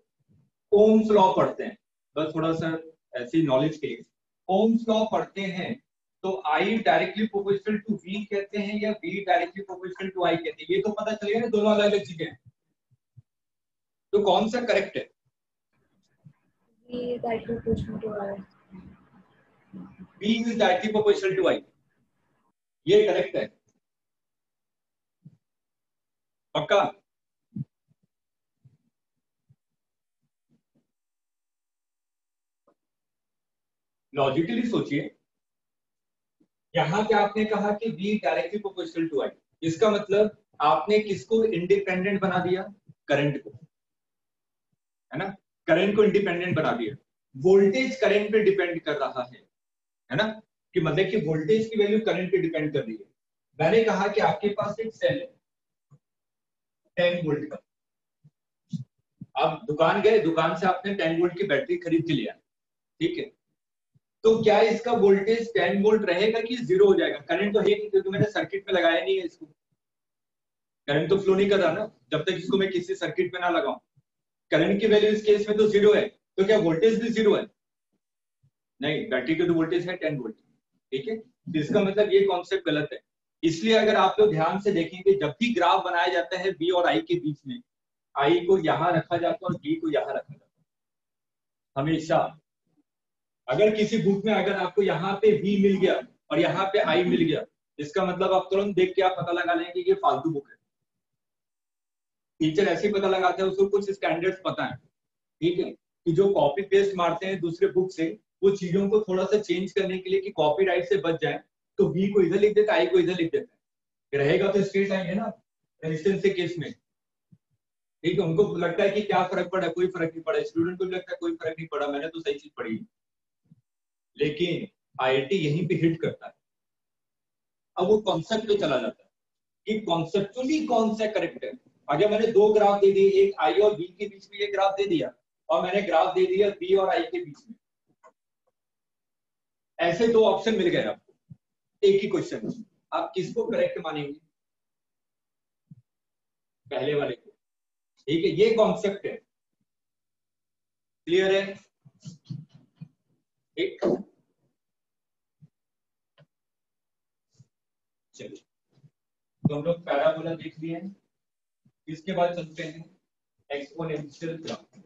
ओम्स लॉ पढ़ते हैं, बस थोड़ा सा ऐसी नॉलेज के लिए, ओम्स लॉ पढ़ते हैं तो I directly proportional to V कहते हैं या V directly proportional to I कहते हैं, ये तो पता चलेगा ना, दोनों अलग अलग चीजें हैं। तो कौन सा करेक्ट है? V is directly proportional to I. V is directly proportional to I, ये करेक्ट है, पक्का? लॉजिकली सोचिए, यहां पे आपने कहा कि V directly proportional to I, इसका मतलब आपने किसको इंडिपेंडेंट बना दिया? करंट को, है ना। करंट को इंडिपेंडेंट बना दिया। वोल्टेज करंट पे डिपेंड कर रहा है ना, कि मतलब कि वोल्टेज की वैल्यू करंट पे डिपेंड कर रही है। मैंने कहा कि आपके पास एक सेल है 10 वोल्ट का, आप दुकान गए, दुकान से आपने 10 वोल्ट की बैटरी खरीद के लिया, ठीक है। तो क्या इसका वोल्टेज 10 वोल्ट रहेगा कि जीरो हो जाएगा? करंट तो है नहीं, क्योंकि मैंने सर्किट में लगाया नहीं है इसको, करंट तो फ्लो नहीं कर रहा ना जब तक इसको मैं किसी सर्किट में ना लगाऊं। करंट की वैल्यू इस केस में तो जीरो है, तो क्या वोल्टेज भी जीरो है? नहीं, बैटरी की तो वोल्टेज है 10 वोल्ट, ठीक है। तो इसका मतलब ये कॉन्सेप्ट गलत है। इसलिए अगर आप लोग ध्यान से देखेंगे, जब भी ग्राफ बनाया जाता है बी और आई के बीच में, आई को यहां रखा जाता है और बी को यहां रखा जाता है हमेशा। अगर किसी बुक में अगर आपको यहाँ पे बी मिल गया और यहाँ पे आई मिल गया, इसका मतलब आप तुरंत देख के आप पता लगा लेंगे कि ये फालतू बुक है। टीचर ऐसे ही पता लगाते हैं, उसको कुछ स्टैंडर्ड्स पता है, ठीक है, कि जो कॉपी पेस्ट मारते हैं दूसरे बुक से, वो चीजों को थोड़ा सा चेंज करने के लिए कि कॉपीराइट से बच जाए, तो बी को इधर लिख देता है, आई को इधर लिख देता है, रहेगा तो स्ट्रेट आई है ना रेजिस्टेंस के केस में, ठीक है। उनको लगता है कि क्या फर्क पड़ा, कोई फर्क नहीं पड़ा, स्टूडेंट को भी लगता है कोई फर्क नहीं पड़ा, मैंने तो सही चीज पढ़ी। लेकिन आईआईटी यहीं पे हिट करता है। अब वो कॉन्सेप्ट पे चला जाता है कि कॉन्सेप्चुअली कौन सा करेक्ट है। अगर मैंने दो ग्राफ दे दिए, एक आई और बी के बीच में ये ग्राफ दे दिया, और मैंने ग्राफ दे दिया बी और आई के बीच में, ऐसे दो ऑप्शन मिल गए आपको एक ही क्वेश्चन में, आप किसको करेक्ट मानेंगे? पहले वाले को, ठीक है। ये कॉन्सेप्ट है, क्लियर है? ठीक, चलिए, तो हम लोग पैराबोला देख लिए हैं। इसके बाद चलते हैं एक्सपोनेंशियल ग्राफ।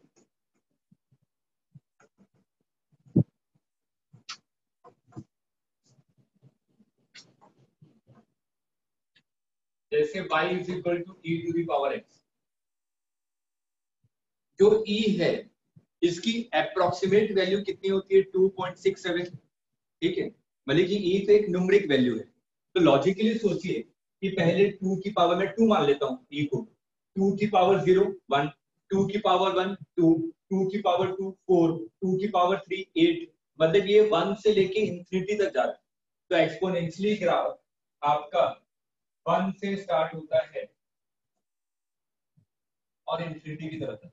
जैसे y is equal to e to the power x, जो e है इसकी अप्रोक्सीमेट वैल्यू कितनी होती है? 2.67, ठीक है। मतलब कि e तो एक न्यूमेरिक वैल्यू है, तो लॉजिकली सोचिए कि पहले 2 की पावर में 2 मान लेता हूं e को, 2 की पावर 0 1, 2 की पावर 1 2, 2 की पावर 2 4, 2 की पावर 3 8, मतलब ये 1 से लेके इंफिनिटी तक जा रहा है। तो एक्सपोनेंशियली ग्राफ आपका 1 से स्टार्ट होता है और इंफिनिटी की तरफ।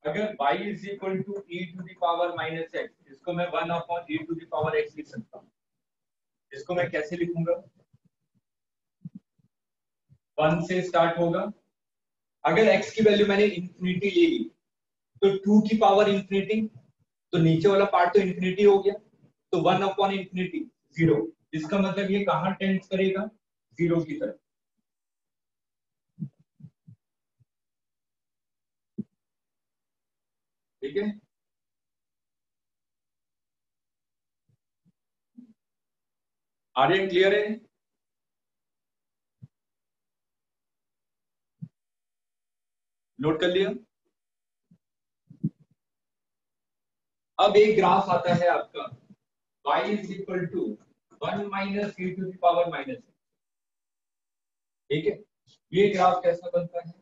अगर y is equal to e to the power minus x, इसको मैं 1 upon e to the power x लिख सकता हूँ। इसको मैं कैसे लिखूंगा? 1 से स्टार्ट होगा, अगर x की वैल्यू मैंने इंफिनिटी ले ली तो 2 की पावर इंफिनिटी, तो नीचे वाला पार्ट तो इंफिनिटी हो गया, तो 1/∞, 0। इसका मतलब ये कहाँ टेंड करेगा? 0 की तरफ। ठीक है, आर्यन क्लियर है? नोट कर लिया? अब एक ग्राफ आता है आपका y is equal to 1 minus e to the power minus. ठीक है, ये ग्राफ कैसा बनता है?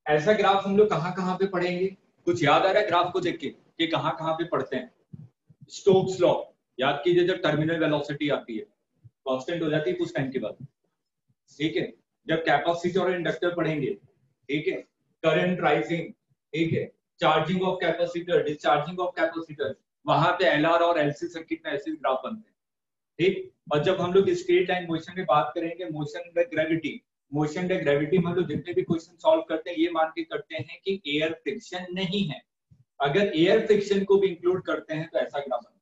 ऐसा ग्राफ हम लोग कहाँ पे पढ़ेंगे? कुछ याद आ रहा है ग्राफ को देख के कि कहाँ पे पढ़ते हैं? स्टोक्स लॉ याद कीजिए, जब टर्मिनल वेलोसिटी आती है कांस्टेंट हो जाती है कुछ टाइम के बाद। ठीक है, जब कैपेसिटर और इंडक्टर पढ़ेंगे, ठीक है, करंट राइजिंग, ठीक है, charging of capacitor, discharging of capacitor, वहां पे एलआर और एलसी सर्किट में ऐसे ग्राफ बनते हैं। ठीक, और जब हम लोग स्ट्रेट लाइन मोशन में बात करेंगे, motion by gravity, motion by gravity में हम लोग जितने भी क्वेश्चन सॉल्व करते हैं ये मान के करते हैं कि एयर फ्रिक्शन नहीं है। अगर एयर फ्रिक्शन को भी इंक्लूड करते हैं तो ऐसा ग्राफ बनता है।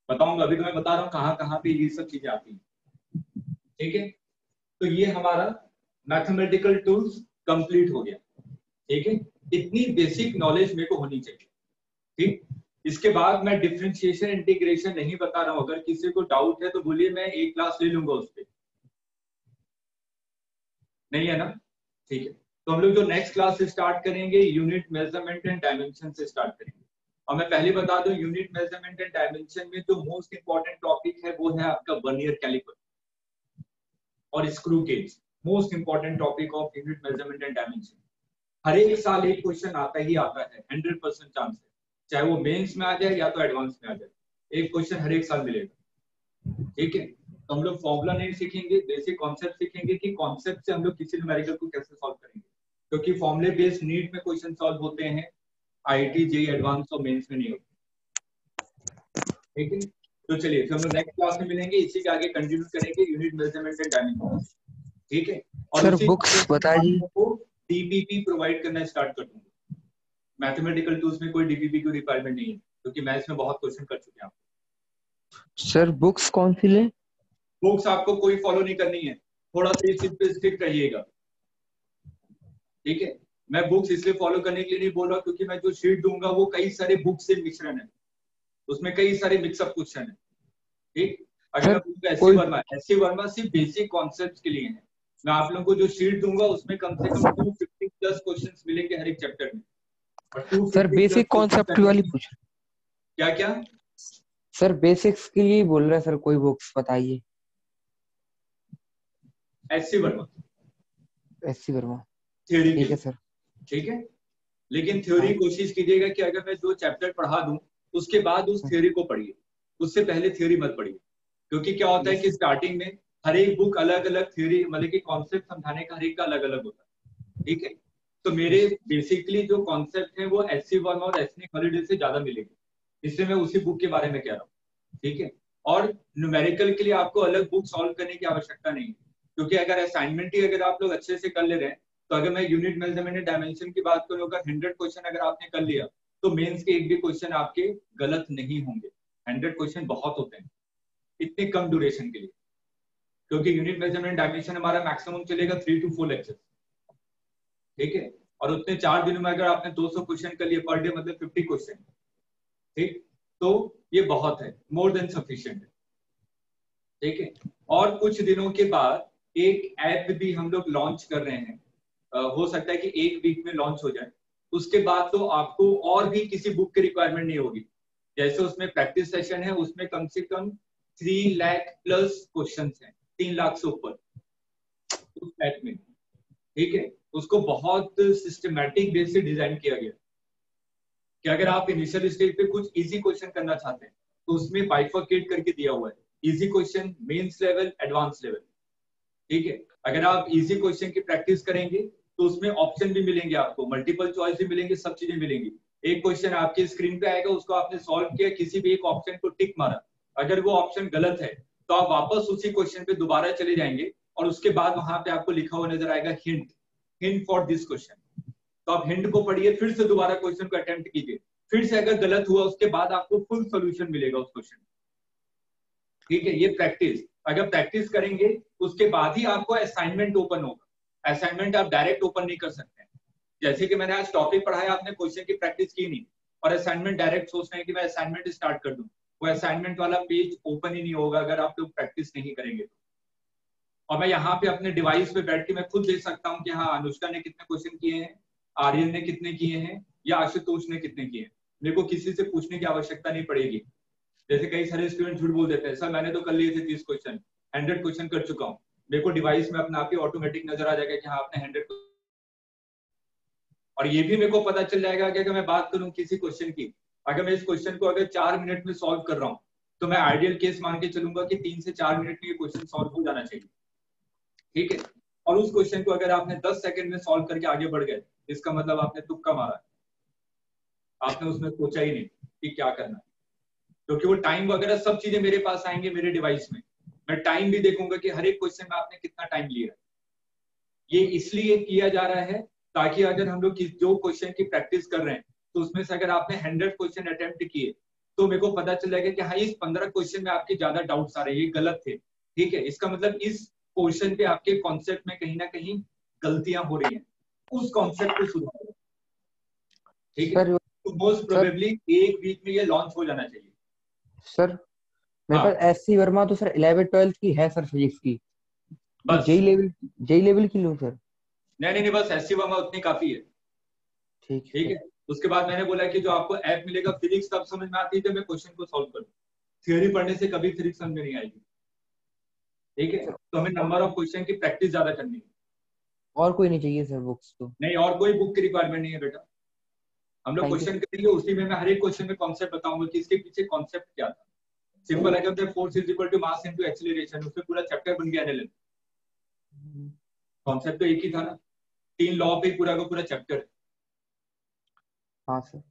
बताऊंगा, अभी तो मैं बता रहा हूँ कहाँ पे ये सब चीजें आती हैं। ठीक है, तो ये हमारा मैथमेटिकल टूल्स कंप्लीट हो गया। ठीक है, इतनी बेसिक नॉलेज मेरे को होनी चाहिए। ठीक, इसके बाद मैं डिफरेंशिएशन इंटीग्रेशन नहीं बता रहा हूं, अगर किसी को डाउट है तो बोलिए, मैं एक क्लास ले लूंगा उस पर। नहीं है ना? ठीक है, तो हम लोग जो नेक्स्ट क्लास से स्टार्ट करेंगे यूनिट मेजरमेंट एंड डायमेंशन से स्टार्ट करेंगे। और मैं पहले बता दूं, यूनिट मेजरमेंट एंड डायमेंशन में जो मोस्ट इंपॉर्टेंट टॉपिक है वो है आपका वर्नियर कैलिपर और screw gauge. Most important topic of unit measurement and dimension. हर एक साल एक क्वेश्चन आता ही आता है, 100% चांस है, चाहे वो मेंस में आ जाए या तो एडवांस में आ जाए, एक क्वेश्चन हर एक साल मिलेगा। ठीक है, तो हम लोग फॉर्मूला नहीं सीखेंगे, बेसिक कॉन्सेप्ट सीखेंगे कि कॉन्सेप्ट से हम लोग किसी न्यूमेरिकल को कैसे सॉल्व करेंगे, क्योंकि फॉर्मूले बेस्ड नीट में क्वेश्चन सॉल्व होते हैं, आईआईटी जेईई एडवांस और मेंस में नहीं होते। ठीक है, तो चलिए फिर हम लोग नेक्स्ट क्लास में मिलेंगे, इसी के आगे कंटिन्यू करेंगे यूनिट मेजरमेंट एंड डायमेंशन। ठीक है, और सर उसी बुक्स बताइए। डीपीपी प्रोवाइड करना स्टार्ट कर दूंगा। मैथमेटिकल टूल्स में कोई डीपीपी की रिक्वायरमेंट नहीं है, क्योंकि मैथ्स में बहुत क्वेश्चन कर चुके हैं आप। सर बुक्स कौन सी लें? बुक्स आपको कोई फॉलो नहीं करनी है, थोड़ा सा इस चीज पे स्ट्रिक्ट रहिएगा। ठीक है, मैं बुक्स इसलिए फॉलो करने के लिए नहीं बोल रहा क्योंकि मैं जो शीट दूंगा वो कई सारे बुक से मिश्रण है, उसमें कई सारे मिक्सअप क्वेश्चन है। ठीक, अगर एससी वर्मा सिर्फ बेसिक कॉन्सेप्ट्स के लिए है, मैं आप लोगों को जो शीट दूंगा उसमें कम से कम 250 प्लस क्वेश्चंस मिलेंगे हर एक चैप्टर में। और 250 सर बेसिक कॉन्सेप्ट वाली पूछ। क्या सर बेसिक्स के लिए बोल रहे हैं सर, कोई बुक्स बताइए। SC Verma theory. ठीक है सर। ठीक है, लेकिन थ्योरी कोशिश कीजिएगा कि अगर मैं 2 चैप्टर पढ़ा दूं उसके बाद उस थ्योरी को पढ़िए, उससे पहले थ्योरी मत पढ़िए। क्योंकि क्या होता है कि स्टार्टिंग में हर एक बुक अलग अलग थ्योरी, मतलब कि कॉन्सेप्ट समझाने का हर एक का अलग अलग होता है। ठीक है, तो मेरे बेसिकली जो कॉन्सेप्ट है वो एससी वर्मा और एथनिक हॉलीडे से ज्यादा मिलेंगे, इसलिए मैं उसी बुक के बारे में कह रहा हूँ। ठीक है, और न्यूमेरिकल के लिए आपको अलग बुक सॉल्व करने की आवश्यकता नहीं है, क्योंकि अगर असाइनमेंट ही अगर आप लोग अच्छे से कर ले रहे हैं, तो अगर मैं यूनिट मेजरमेंट एंड डायमेंशन की बात करूं, अगर 100 क्वेश्चन अगर आपने कर लिया तो मेंस के एक भी क्वेश्चन आपके गलत नहीं होंगे। 100 क्वेश्चन बहुत होते हैं इतने कम ड्यूरेशन के लिए, क्योंकि यूनिट मेजरमेंट डायमेंशन हमारा मैक्सिमम चलेगा 3 to 4 लेक्चर। ठीक है, और उतने 4 दिनों में अगर आपने 200 क्वेश्चन कर लिए पर डे, मतलब 50 क्वेश्चन। ठीक, तो ये बहुत है, मोर देन सफिशिएंट है। ठीक है, और कुछ दिनों के बाद एक ऐप भी हम लोग लॉन्च कर रहे हैं, हो सकता है कि 1 वीक में लॉन्च हो जाए। उसके बाद तो आपको और भी किसी बुक की रिक्वायरमेंट नहीं होगी। जैसे उसमें प्रैक्टिस सेशन है, उसमें कम से कम 3 लाख प्लस क्वेश्चन हैं, 3 लाख से ऊपर उस ऐप में। ठीक है, उसको बहुत सिस्टमैटिक बेस से डिजाइन किया गया कि अगर आप इनिशियल स्टेज पे कुछ इजी क्वेश्चन करना चाहते हैं तो उसमें बाइफरकेट करके दिया हुआ है, easy question, mains level, advance level. ठीक है, अगर आप इजी क्वेश्चन की प्रैक्टिस करेंगे तो उसमें ऑप्शन भी मिलेंगे आपको, मल्टीपल चॉइस भी मिलेंगे, सब चीजें मिलेंगी। एक क्वेश्चन आपकी स्क्रीन पे आएगा, उसको आपने सॉल्व किया, किसी भी एक ऑप्शन को टिक मारा, अगर वो ऑप्शन गलत है तो आप वापस उसी क्वेश्चन पे दोबारा चले जाएंगे और उसके बाद वहां पे आपको लिखा हुआ नजर आएगा हिंट फॉर दिस क्वेश्चन। तो आप हिंट को पढ़िए, फिर से दोबारा क्वेश्चन को अटेम्प्ट कीजिए, फिर से अगर गलत हुआ उसके बाद आपको फुल सोल्यूशन मिलेगा उस क्वेश्चन। ठीक है, ये प्रैक्टिस, अगर प्रैक्टिस करेंगे उसके बाद ही आपको असाइनमेंट ओपन होगा। असाइनमेंट आप डायरेक्ट ओपन नहीं कर सकते। जैसे कि मैंने आज टॉपिक पढ़ाया, आपने क्वेश्चन की प्रैक्टिस की नहीं और असाइनमेंट डायरेक्ट सोच रहे हैं कि मैं असाइनमेंट स्टार्ट कर दूं, वो असाइनमेंट वाला पेज ओपन ही नहीं होगा अगर आप लोग प्रैक्टिस नहीं करेंगे तो। और मैं यहाँ पे अपने डिवाइस पे बैठ के मैं खुद देख सकता हूँ कि हाँ अनुष्का ने कितने क्वेश्चन किए हैं, आर्यन ने कितने किए हैं या आशुतोष ने कितने किए हैं। मेरे को किसी से पूछने की आवश्यकता नहीं पड़ेगी। जैसे कई सारे स्टूडेंट झूठ बोल देते हैं, सर मैंने तो कर लिए थे 30 क्वेश्चन, 100 क्वेश्चन कर चुका हूँ। मेरे को डिवाइस में अपने आप ही ऑटोमेटिक नजर आ जाएगा कि हाँ आपने 100। और ये भी मेरे को पता चल जाएगा कि अगर मैं बात करूं किसी क्वेश्चन की, अगर मैं इस क्वेश्चन को अगर 4 मिनट में सॉल्व कर रहा हूं तो मैं आइडियल केस मान के चलूंगा कि 3 से 4 मिनट में ये क्वेश्चन सॉल्व हो जाना चाहिए। ठीक है, और उस क्वेश्चन को अगर आपने 10 सेकंड में सॉल्व करके आगे बढ़ गए, इसका मतलब आपने तुक्का मारा, आपने उसमें सोचा ही नहीं कि क्या करना है। क्योंकि वो टाइम वगैरह सब चीजें मेरे पास आएंगे मेरे डिवाइस में, मैं टाइम भी देखूंगा कि हर एक क्वेश्चन में आपने कितना टाइम लिया। ये इसलिए किया जा रहा है ताकि अगर हम लोग जो क्वेश्चन की प्रैक्टिस कर रहे हैं तो उसमें से अगर आपने 100 क्वेश्चन अटेम्प्ट किए तो मेरे को पता चल जाएगा कि हाँ इस 15 क्वेश्चन में आपके ज्यादा डाउट्स आ रहे हैं, ये गलत थे। ठीक है, इसका मतलब इस क्वेश्चन पे आपके कॉन्सेप्ट में कहीं ना कहीं गलतियां हो रही हैं, उस कॉन्सेप्ट को सुधारो। ठीक है, तो मोस्ट प्रोबेबली एक वीक में ये लॉन्च हो जाना चाहिए। सर मेरे पास एससी वर्मा तो सर 11th-12th की है सर, फिजिक्स की। बस जेई लेवल की लूं सर? नहीं, बस एससी वर्मा उतनी काफी है। ठीक है, उसके बाद मैंने बोला कि जो आपको ऐप मिलेगा फिजिक्स तब समझ में आती है जब मैं क्वेश्चन को सॉल्व करूं। थ्योरी पढ़ने से कभी फिजिक्स समझ में नहीं आएगी। ठीक है, तो हमें नंबर ऑफ क्वेश्चन की प्रैक्टिस ज्यादा करनी है। और कोई नहीं चाहिए सर बुक्स तो? नहीं, और कोई बुक की रिक्वायरमेंट नहीं है बेटा। हम लोग क्वेश्चन करेंगे, उसी में मैं हर एक क्वेश्चन में कॉन्सेप्ट बताऊंगा कि इसके पीछे कॉन्सेप्ट क्या था। सिंपल है, जब force is equal to mass into acceleration, उसमें पूरा चैप्टर बन गया एनएलएम। कॉन्सेप्ट तो एक ही था ना, 3 लॉ पे पूरा का पूरा चैप्टर। हाँ सर।